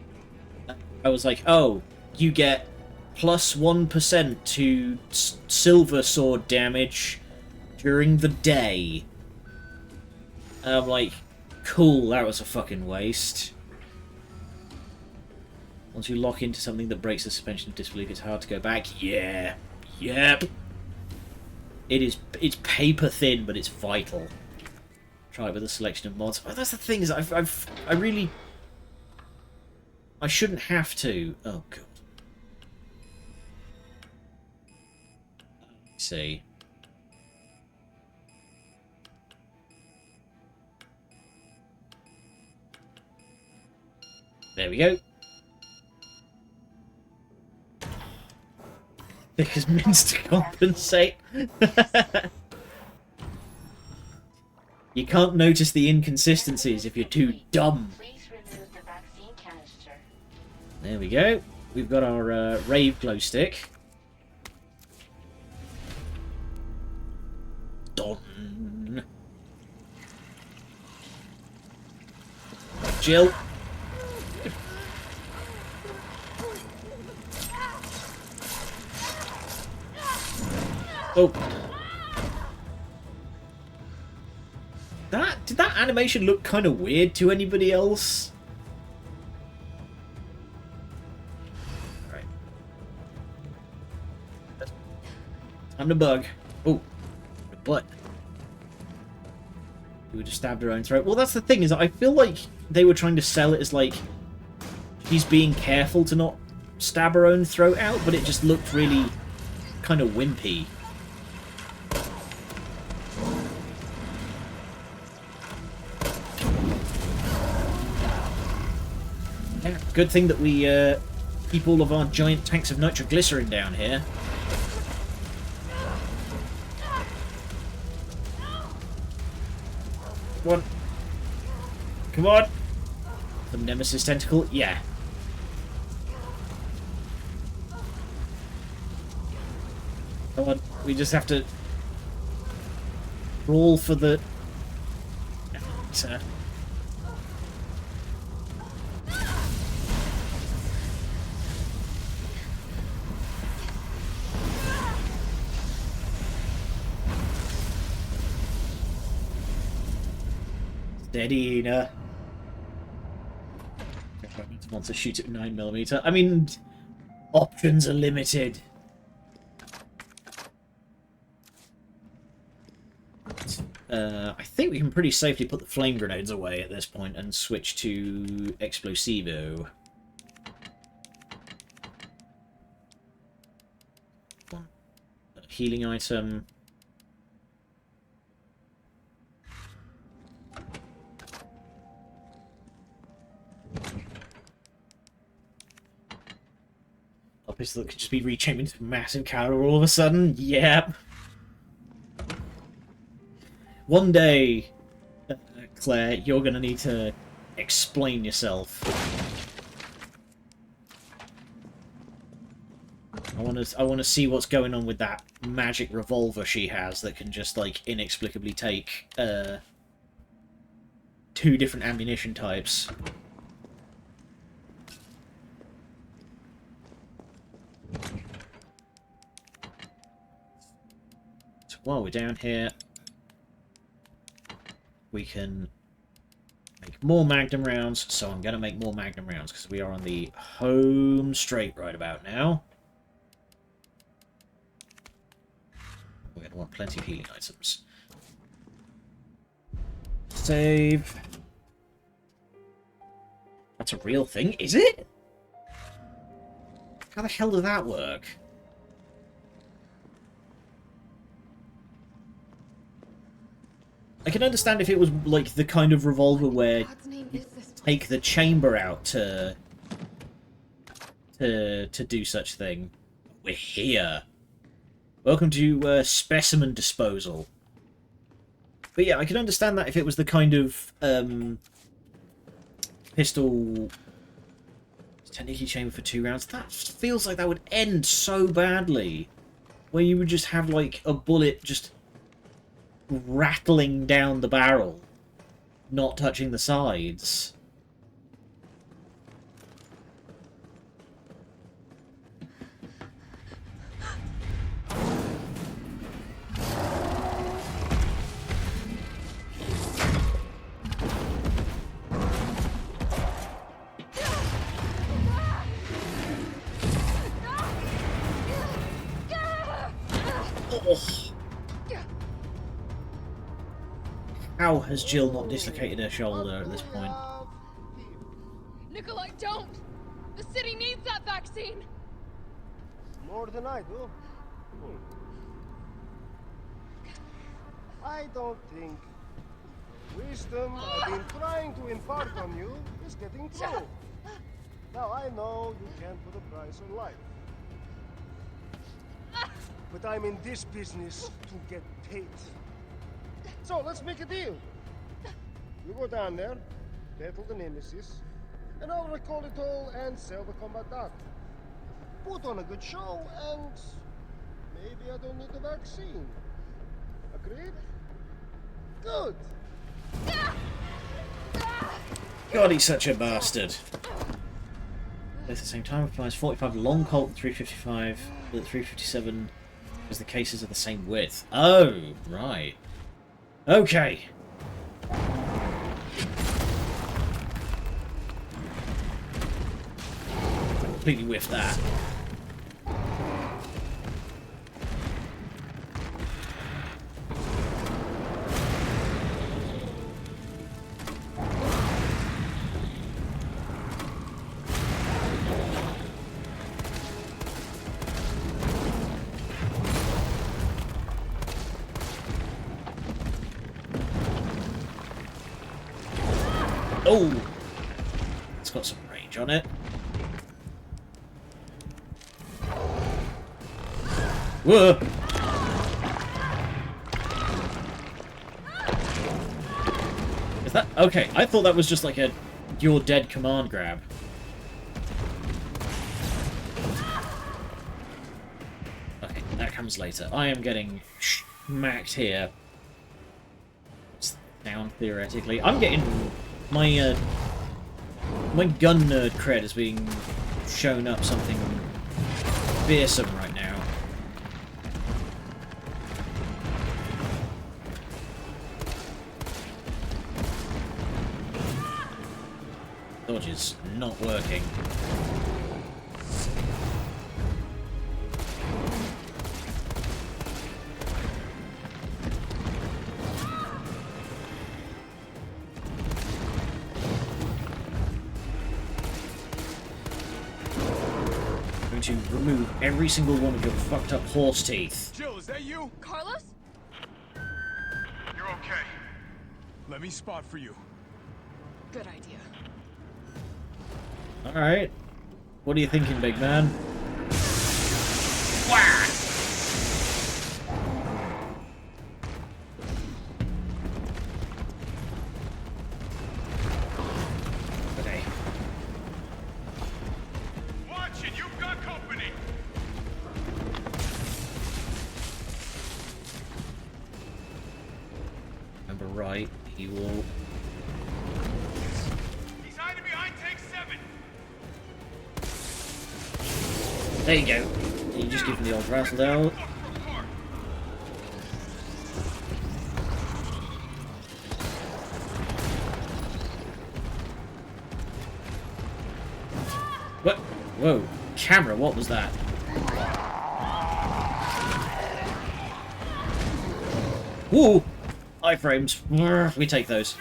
I was like, oh, you get plus 1% to silver sword damage during the day. And I'm like, cool, that was a fucking waste. Once you lock into something that breaks the suspension of disbelief, it's hard to go back. Yeah. Yep. It's paper thin, but it's vital. Try it with a selection of mods. Oh, that's the thing, is I really... I shouldn't have to. Oh, God. Let's see. There we go. Thick as mince to compensate. You can't notice the inconsistencies if you're too dumb. Please remove the vaccine canister. There we go. We've got our rave glow stick. Done. Jill. Oh. Did that animation look kind of weird to anybody else? Alright. Time to bug. Oh. The butt. We would have stabbed her own throat. Well, that's the thing, is I feel like they were trying to sell it as like she's being careful to not stab her own throat out, but it just looked really kind of wimpy. Yeah, good thing that we keep all of our giant tanks of nitroglycerin down here. Come on. Come on. The Nemesis tentacle? Yeah. Come on. We just have to roll for the... Steady, Ina. Wants to shoot at 9mm. I mean, options are limited. I think we can pretty safely put the flame grenades away at this point and switch to Explosivo. Healing item. A pistol that could just be rechambered into a massive caliber all of a sudden. Yep. One day, Claire, you're gonna need to explain yourself. I wanna see what's going on with that magic revolver she has that can just like inexplicably take 2 different ammunition types. So while we're down here, we can make more Magnum rounds, so I'm going to make more Magnum rounds because we are on the home straight right about now. We're going to want plenty of healing items. Save. That's a real thing, is it? How the hell does that work? I can understand if it was like the kind of revolver where you take the chamber out to do such thing. We're here. Welcome to specimen disposal. But yeah, I can understand that if it was the kind of pistol technically chamber for 2 rounds. That feels like that would end so badly, where you would just have like a bullet just rattling down the barrel, not touching the sides. How has Jill not dislocated her shoulder at this point? Nikolai, don't! The city needs that vaccine! More than I do. I don't think the wisdom I've been trying to impart on you is getting through. Now I know you can't put a price on life. But I'm in this business to get paid. So let's make a deal. You go down there, battle the Nemesis, and I'll recall it all and sell the combat art. Put on a good show, and maybe I don't need the vaccine. Agreed? Good. God, he's such a bastard. At the same time, applies 45 long Colt, 355, but 357 because the cases are the same width. Oh, right. Okay. Completely whiffed that. Oh! It's got some range on it. Whoa! Is that... Okay, I thought that was just like a you're dead command grab. Okay, that comes later. I am getting smacked here. It's down, theoretically. I'm getting... My gun nerd cred is being shown up something fearsome right now. Dodge is not working. To remove every single one of your fucked up horse teeth. Jill, is that you? Carlos? You're okay. Let me spot for you. Good idea. Alright. What are you thinking, big man? Wah! Okay. Watch it, you've got company. Remember right, he will... He's hiding behind tank 7. There you go. You just give him the old rattle down. What? Whoa. Camera, what was that? Whoa! Iframes. We take those.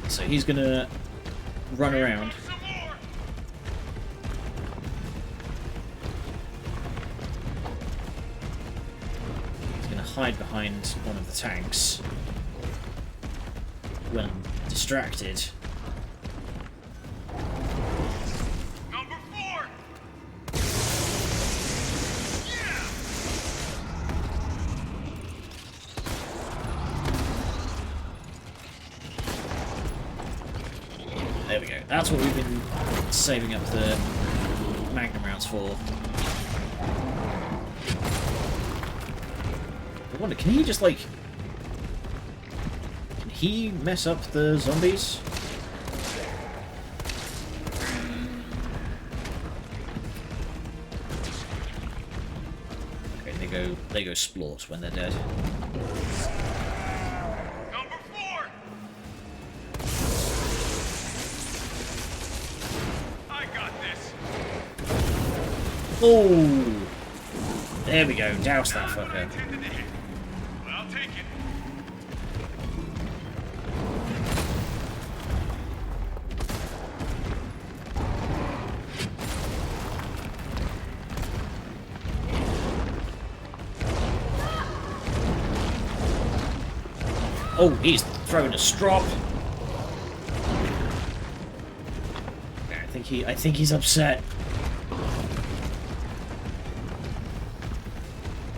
So he's gonna run around. He's gonna hide behind one of the tanks when I'm distracted. Number 4. There we go. That's what we've been saving up the Magnum rounds for. I wonder, can he just like... Can he mess up the zombies? Okay, they go splort when they're dead. Number 4. I got this. Oh! There we go, douse that fucker. But I'll take it. Oh, he's throwing a strop. I think he's upset.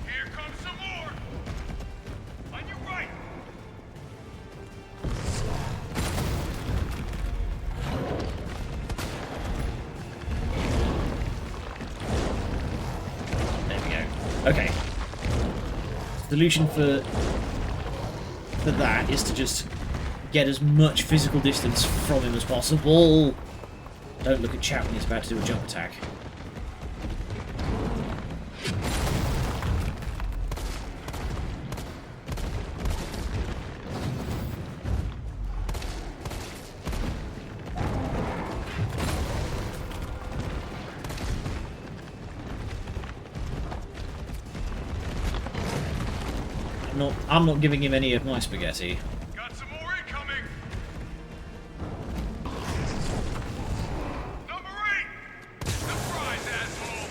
Here comes some more. On your right. There we go. Okay. Solution for that is to just get as much physical distance from him as possible. Don't look at chat when he's about to do a jump attack. I'm not giving him any of my spaghetti. Got some more incoming. Number 8. Surprise, asshole.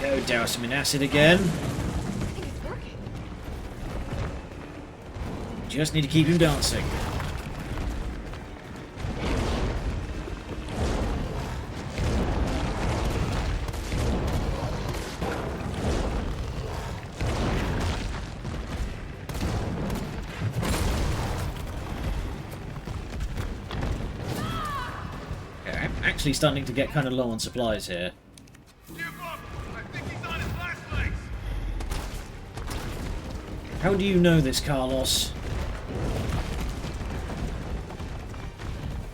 Go douse him in acid again. I think it's working. Just need to keep him dancing. Actually starting to get kind of low on supplies here. Give up. I think he's on his last legs. How do you know this, Carlos?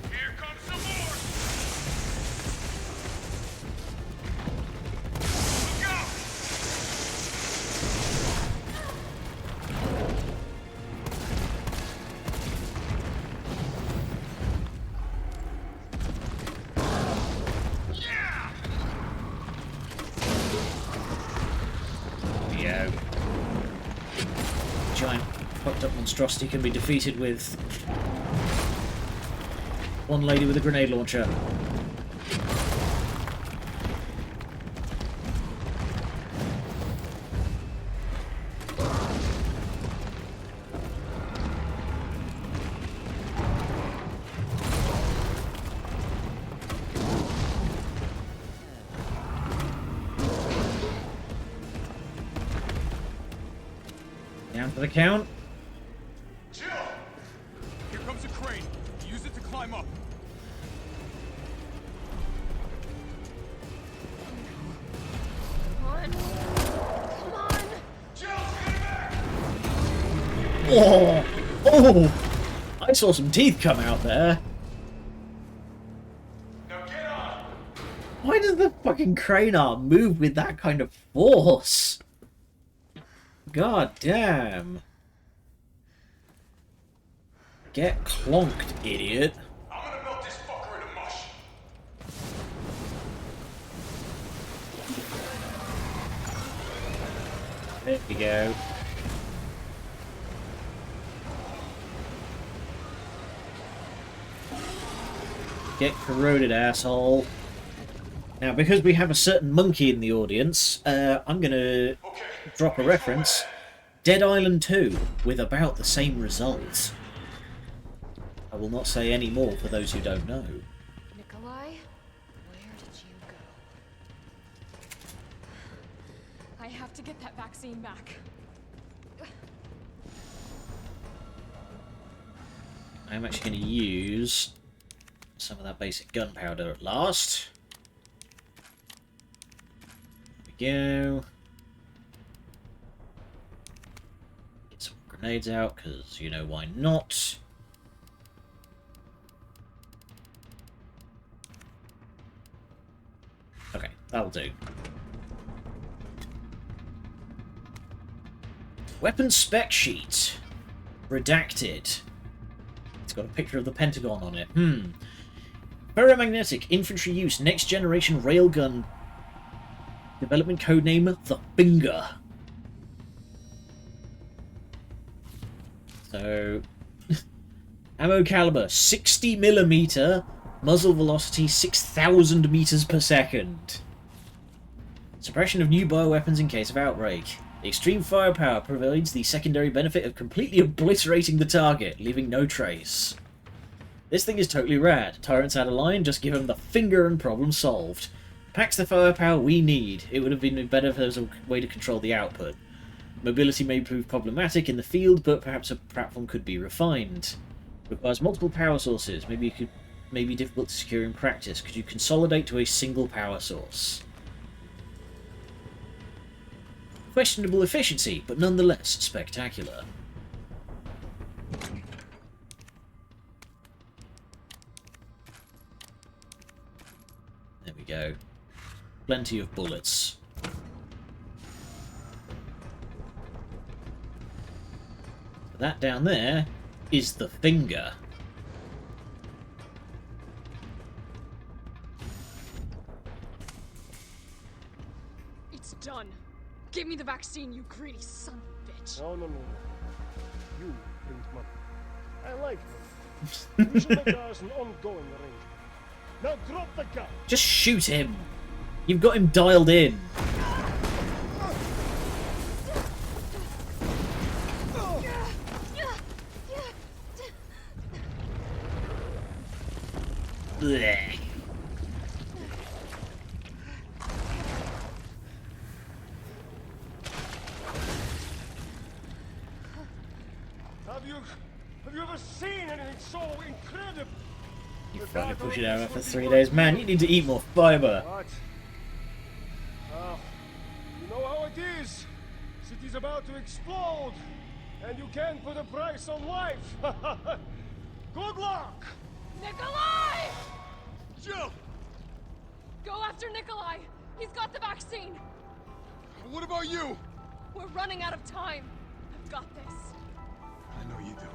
Here comes some more. Look out. Yeah. Giant fucked up monstrosity can be defeated with one lady with a grenade launcher. Down for the count. Jill. Here comes a crane. Use it to climb up. Come on. Come on. Jill, stay back. Oh! Oh! I saw some teeth come out there. Now get on. Why does the fucking crane arm move with that kind of force? God damn. Get clonked, idiot. I'm gonna melt this fucker into mush. There we go. Get corroded, asshole. Now, because we have a certain monkey in the audience, I'm gonna drop a reference. Dead Island 2, with about the same result. I will not say any more for those who don't know. Nikolai, where did you go? I have to get that vaccine back. I'm actually going to use some of that basic gunpowder at last. There we go. Get some grenades out, because you know why not. Okay, that'll do. Weapon spec sheet. Redacted. It's got a picture of the Pentagon on it. Ferromagnetic infantry use next generation railgun Development codename the FINGeR. So, ammo caliber 60mm, muzzle velocity 6,000 meters per second. Suppression of new bioweapons in case of outbreak. Extreme firepower provides the secondary benefit of completely obliterating the target, leaving no trace. This thing is totally rad. Tyrants out of line, just give them the FINGeR and problem solved. Packs the firepower we need. It would have been better if there was a way to control the output. Mobility may prove problematic in the field, but perhaps a platform could be refined. Requires multiple power sources. Maybe difficult to secure in practice. Could you consolidate to a single power source? Questionable efficiency, but nonetheless spectacular. There we go. Plenty of bullets. That down there is the FINGeR. It's done. Give me the vaccine, you greedy son of a bitch. No. You bring money. I like money. We should make ours an ongoing arrangement. Now drop the gun. Just shoot him. You've got him dialed in. Blech. Have you ever seen anything so incredible? You finally push it out after 3 days. Man, you need to eat more fiber. What? You know how it is. City's about to explode, and you can't put a price on life. Good luck! Nikolai! Jill! Go after Nikolai! He's got the vaccine! What about you? We're running out of time. I've got this. I know you do.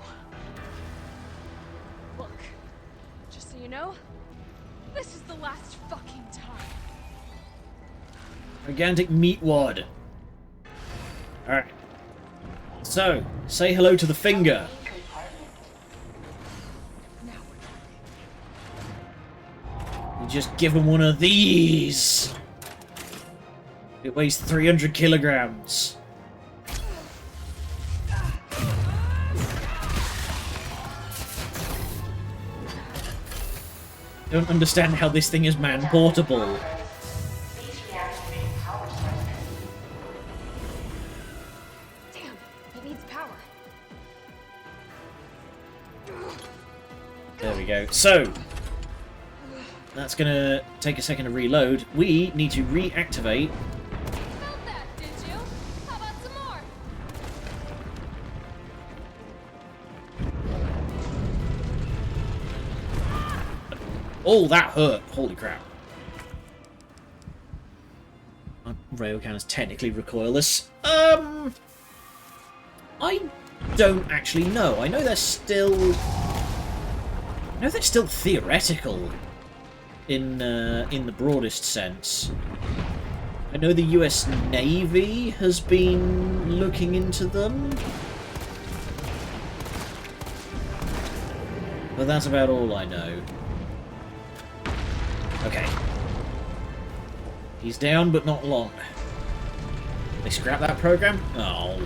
Look, just so you know, this is the last fucking time. Gigantic meat wad. Alright. So, say hello to the FINGeR. Now we're You just give him one of these. It weighs 300 kilograms. Don't understand how this thing is man-portable. These reactivate power sources. Damn, it needs power. There we go. So, that's gonna take a second to reload. We need to reactivate. Felt that, did you? How about some more? Oh, that hurt. Holy crap. My railgun is technically recoilless. I don't actually know. I know they're still theoretical in the broadest sense. I know the US Navy has been looking into them, but that's about all I know. Okay. He's down, but not long. They scrap that program? Oh.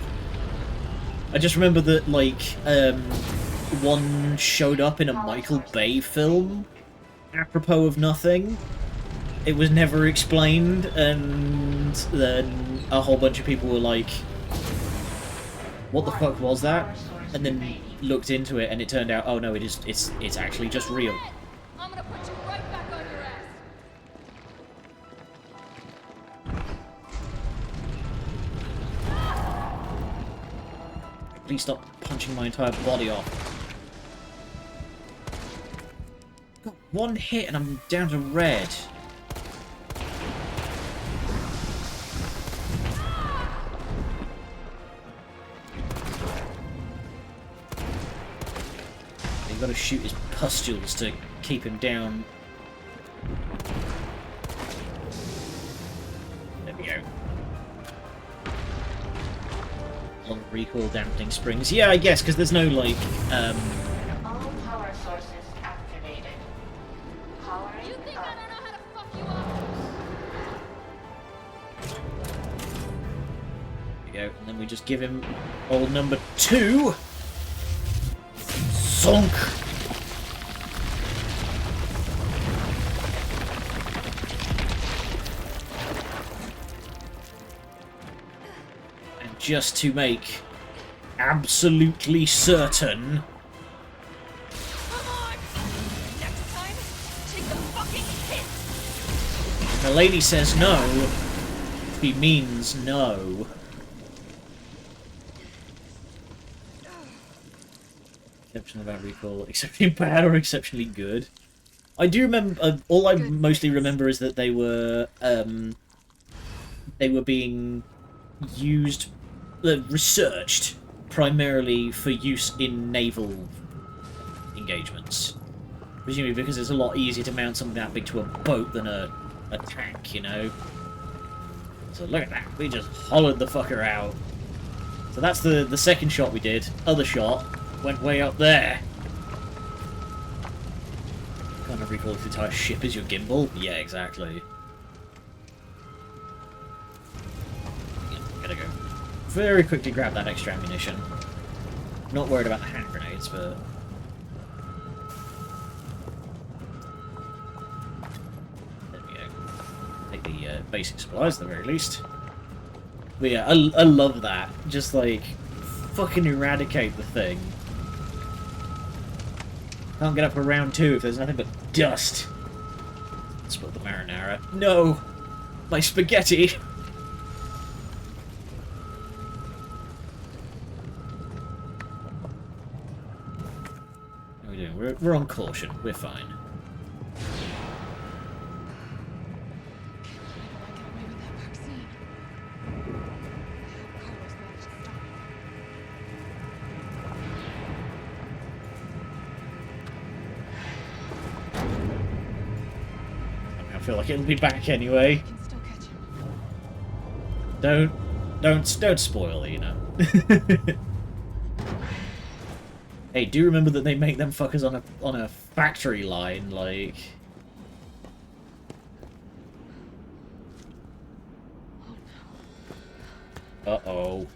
I just remember that, like, one showed up in a Michael Bay film, apropos of nothing. It was never explained, and then a whole bunch of people were like, what the fuck was that? And then looked into it, and it turned out, oh no, it's actually just real. I'm gonna put you right back on your ass. Please stop punching my entire body off. Got one hit and I'm down to red. You've got to shoot his pustules to keep him down. There we go. On recall dampening springs. Yeah, I guess, because there's no, like, All power sources activated. Powering You think up. I don't know how to fuck you up? There we go. And then we just give him old number 2. Zonk! And just to make absolutely certain... Come on! Next time, take the fucking hit! The lady says no, he means no. Exceptional about recall, exceptionally bad or exceptionally good. I do remember. All I mostly remember is that they were being used, researched primarily for use in naval engagements. Presumably because it's a lot easier to mount something that big to a boat than a tank, you know. So look at that, we just hollowed the fucker out. So that's the second shot we did. Other shot went way up there. Kind of recall the entire ship as your gimbal? Yeah, exactly. Yeah, gotta go very quickly grab that extra ammunition. Not worried about the hand grenades, but... There we go. Take the basic supplies at the very least. But yeah, I love that. Just like, fucking eradicate the thing. Can't get up for round 2 if there's nothing but dust. Spill the marinara. No! My spaghetti! How are we doing? We're on caution. We're fine. I feel like it'll be back anyway. Can still catch him. Don't spoil it, you know. Hey, do remember that they make them fuckers on a factory line, like. Uh-oh.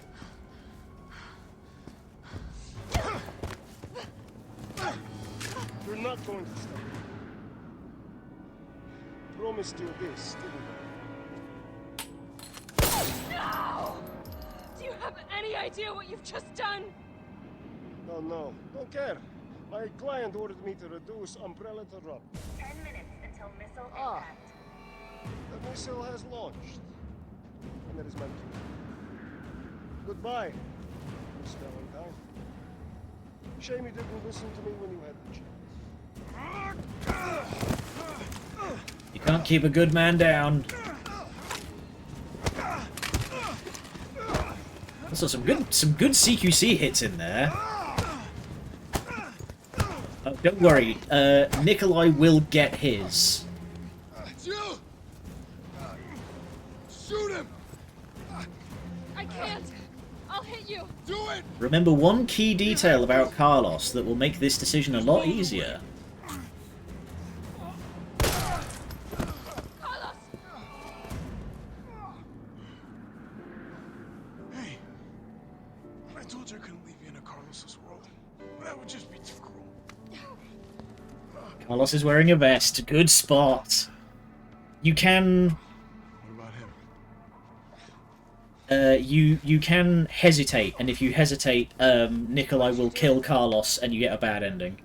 You're not going to stop. Promised you this, didn't I? No! Do you have any idea what you've just done? No, don't care. My client ordered me to reduce Umbrella to rub. 10 minutes until missile Ah. impact. The missile has launched. And that is my cue. Goodbye, Miss Valentine. Shame you didn't listen to me when you had the chance. You can't keep a good man down. Also, some good CQC hits in there. Oh, don't worry, Nikolai will get his. Shoot him! I can't! I'll hit you! Do it! Remember one key detail about Carlos that will make this decision a lot easier. Carlos! Hey, I told you I couldn't leave you in a Carlos's world. That would just be too cruel. Carlos is wearing a vest. Good spot. You can... What about him? You can hesitate, and if you hesitate, Nikolai will kill Carlos, and you get a bad ending.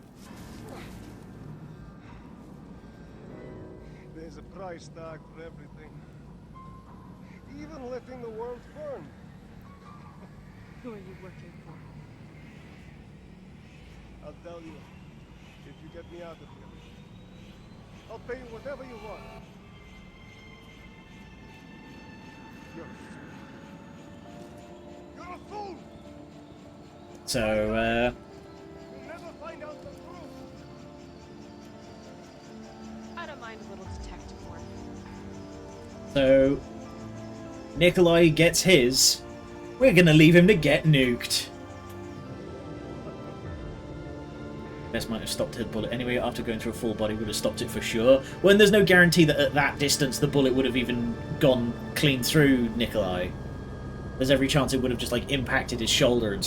There's a price tag for everything. Even letting the world burn. Who are you working for? I'll tell you, if you get me out of here. I'll pay you whatever you want. You're a fool! So, You'll never find out the truth! I don't mind a little detective work. So, Nikolai gets his. We're gonna leave him to get nuked. Best might have stopped his bullet anyway. After going through a full body, would have stopped it for sure. When there's no guarantee that at that distance the bullet would have even gone clean through Nikolai. There's every chance it would have just like impacted his shoulder and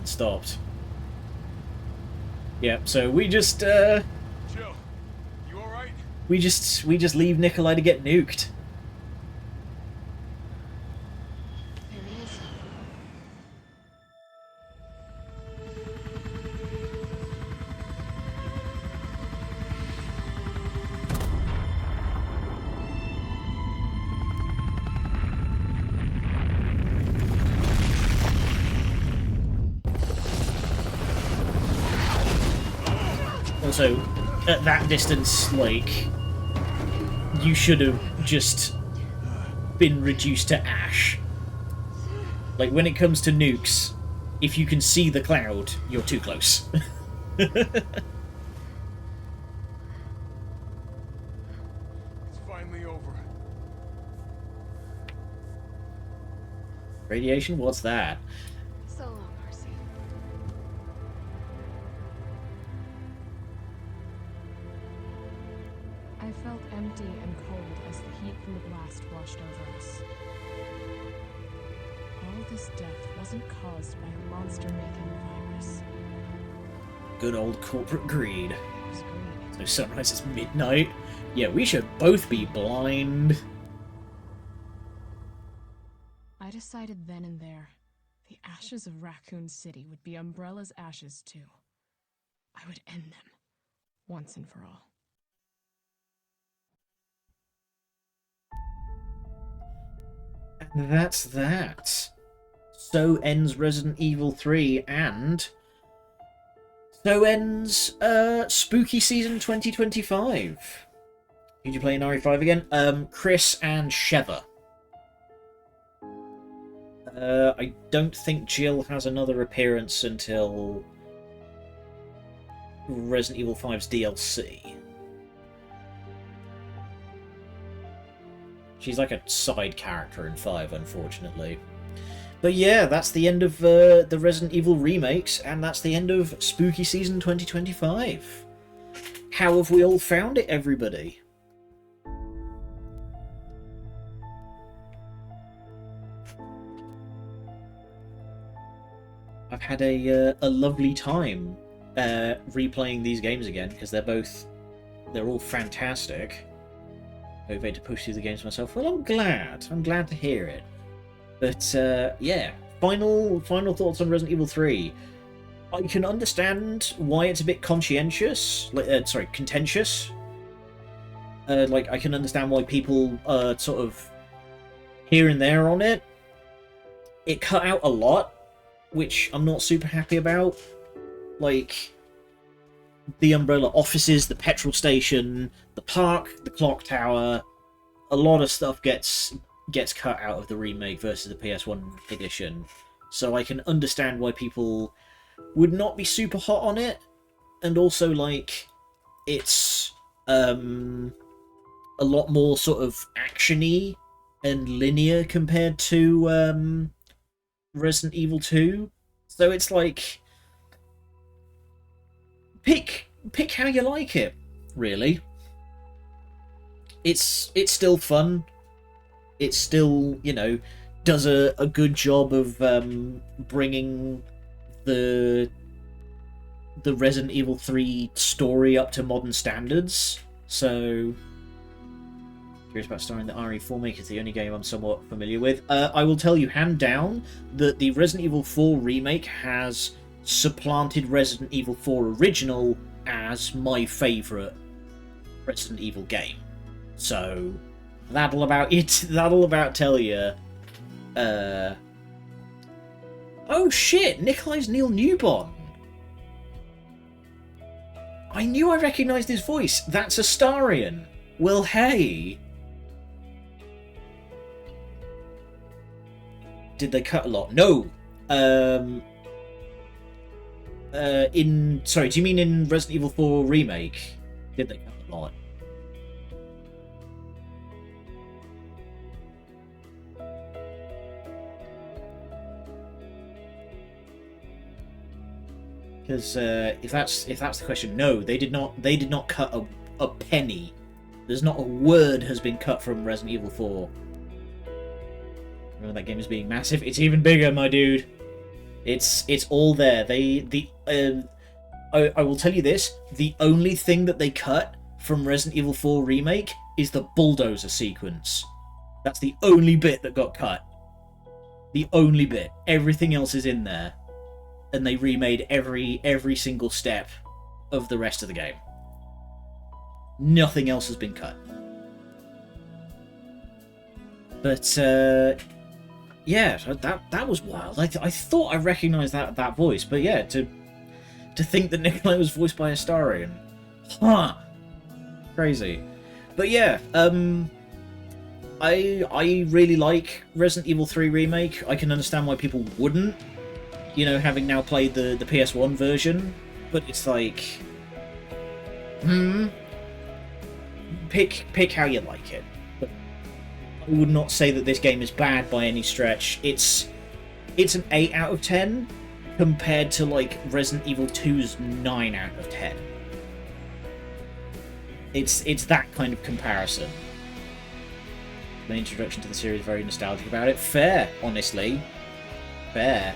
stopped. Yeah, so we just Jill, you alright? we just leave Nikolai to get nuked. There he is. Also, at that distance, like, you should have just been reduced to ash. Like, when it comes to nukes, if you can see the cloud, you're too close. It's finally over. Radiation? What's that? So long, Marcy. I felt empty and cold as the heat from the blast washed over us. All this death wasn't caused by a monster-making virus. Good old corporate greed. It was greed. So sunrise is midnight. Yeah, we should both be blind. I decided then and there, the ashes of Raccoon City would be Umbrella's ashes too. I would end them, once and for all. And that's that. So ends Resident Evil 3, and so ends Spooky Season 2025. Who'd you play in RE5 again? Chris and Sheva. I don't think Jill has another appearance until Resident Evil 5's DLC. She's like a side character in 5, unfortunately. But yeah, that's the end of the Resident Evil remakes, and that's the end of Spooky Season 2025. How have we all found it, everybody? I've had a lovely time replaying these games again, because they're all fantastic. Motivated to push through the games myself. Well, I'm glad to hear it. But yeah, final thoughts on Resident Evil 3. I can understand why it's a bit contentious. Like, I can understand why people are sort of here and there on it. It cut out a lot, which I'm not super happy about. Like, the Umbrella offices, the petrol station, the park, the clock tower, a lot of stuff gets cut out of the remake versus the PS1 edition. So I can understand why people would not be super hot on it. And also, like, it's a lot more sort of actiony and linear compared to Resident Evil 2. So it's like, pick how you like it, really. It's still fun. It still, you know, does a good job of bringing the Resident Evil 3 story up to modern standards. So, curious about starring the RE4 Remake is the only game I'm somewhat familiar with. I will tell you, hand down, that the Resident Evil 4 Remake has supplanted Resident Evil 4 Original as my favourite Resident Evil game. So, that'll about tell you. Oh shit, Nikolai's Neil Newbon. I knew I recognised his voice. That's Astarion. Well, hey. Did they cut a lot? No. Sorry, do you mean in Resident Evil 4 Remake? Did they cut a lot? Because if that's the question, no, they did not cut a penny. There's not a word has been cut from Resident Evil 4. Remember that game as being massive? It's even bigger, my dude. It's all there. I will tell you this: the only thing that they cut from Resident Evil 4 Remake is the bulldozer sequence. That's the only bit that got cut. The only bit. Everything else is in there, and they remade every single step of the rest of the game. Nothing else has been cut. But yeah, that was wild. I thought I recognised that voice, but yeah, to think that Nikolai was voiced by Astarion, huh? Crazy. But yeah, I really like Resident Evil 3 Remake. I can understand why people wouldn't, you know, having now played the PS1 version. But it's like, pick how you like it. But I would not say that this game is bad by any stretch. It's an 8 out of 10 compared to like Resident Evil 2's 9 out of 10. It's that kind of comparison. My introduction to the series, very nostalgic about it. Fair, honestly. Fair.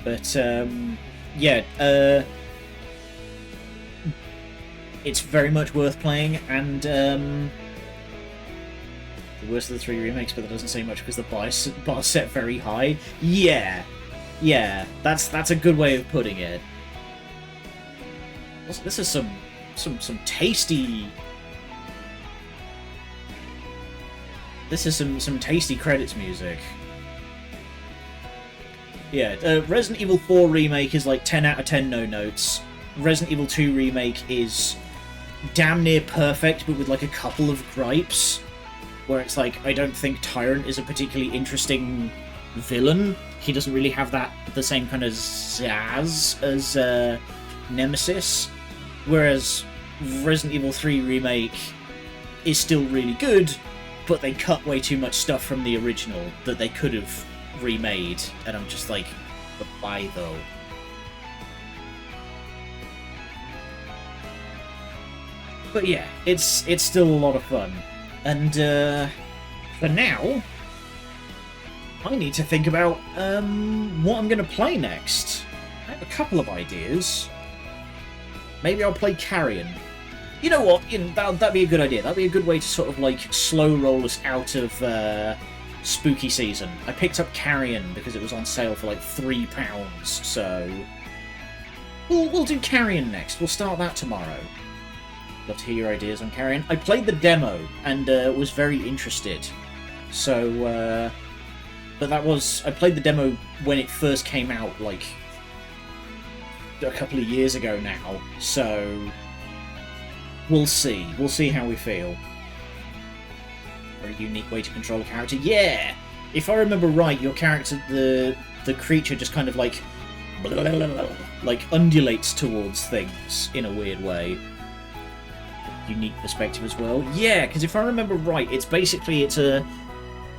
But, yeah, it's very much worth playing, and, the worst of the 3 remakes, but that doesn't say much because the bar's set very high. Yeah. Yeah, that's a good way of putting it. Also, this is some tasty... This is some tasty credits music. Yeah, Resident Evil 4 Remake is like 10 out of 10 no notes. Resident Evil 2 Remake is damn near perfect, but with like a couple of gripes. Where it's like, I don't think Tyrant is a particularly interesting villain. He doesn't really have the same kind of zazz as Nemesis. Whereas Resident Evil 3 Remake is still really good, but they cut way too much stuff from the original that they could have remade, and I'm just like, but why though? But yeah, it's still a lot of fun, and for now, I need to think about what I'm going to play next. I have a couple of ideas. Maybe I'll play Carrion. You know what? That'd be a good idea. That'd be a good way to sort of like slow roll us out of spooky season. I picked up Carrion because it was on sale for like £3, so we'll do Carrion next. We'll start that tomorrow. Love to hear your ideas on Carrion. I played the demo and was very interested. So, but I played the demo when it first came out, like a couple of years ago now. So. We'll see. We'll see how we feel. Very unique way to control a character. Yeah! If I remember right, your character, the creature just kind of like undulates towards things in a weird way. Unique perspective as well. Yeah, because if I remember right, it's a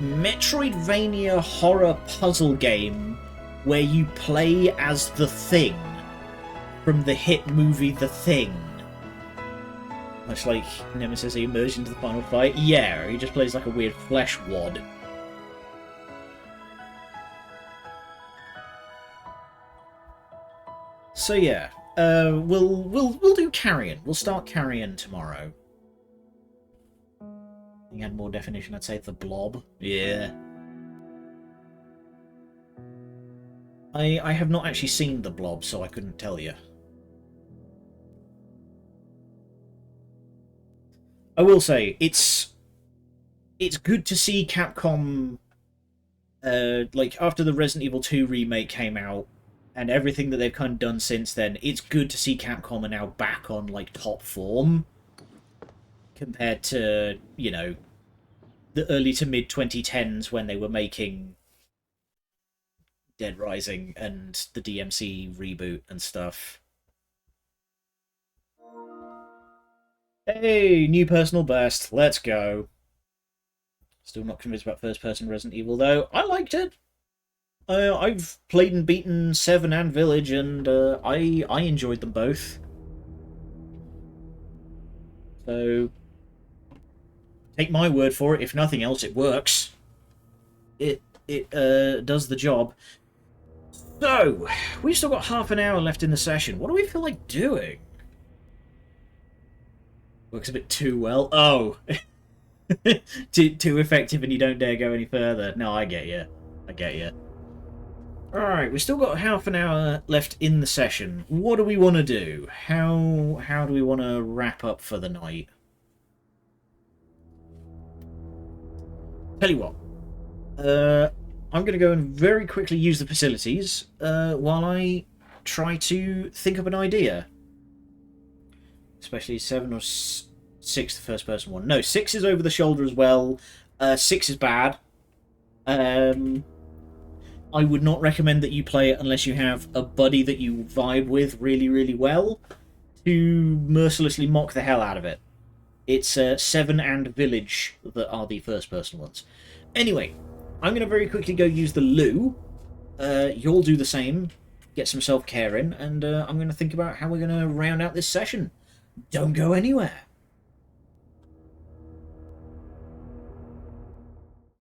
Metroidvania horror puzzle game where you play as the Thing from the hit movie The Thing. Much like Nemesis, he emerged into the final fight. Yeah, he just plays like a weird flesh wad. So yeah, we'll do Carrion. We'll start Carrion tomorrow. You had more definition, I'd say the Blob. Yeah. I have not actually seen the Blob, so I couldn't tell you. I will say, it's good to see Capcom, like, after the Resident Evil 2 remake came out, and everything that they've kind of done since then, it's good to see Capcom are now back on, like, top form, compared to, you know, the early to mid-2010s when they were making Dead Rising and the DMC reboot and stuff. Hey, new personal best. Let's go. Still not convinced about first-person Resident Evil, though. I liked it. I've played and beaten 7 and Village, and I enjoyed them both. So take my word for it. If nothing else, it works. It does the job. So we've still got half an hour left in the session. What do we feel like doing? Works a bit too well. Oh, too effective, and you don't dare go any further. No, I get you. I get you. Alright, we've still got half an hour left in the session. What do we want to do? How do we want to wrap up for the night? Tell you what. I'm going to go and very quickly use the facilities while I try to think of an idea. Especially 7 or 6, the first person one. No, 6 is over the shoulder as well. 6 is bad. I would not recommend that you play it unless you have a buddy that you vibe with really, really well to mercilessly mock the hell out of it. It's 7 and Village that are the first-person ones. Anyway, I'm going to very quickly go use the loo. You'll do the same, get some self-care in, and I'm going to think about how we're going to round out this session. Don't go anywhere.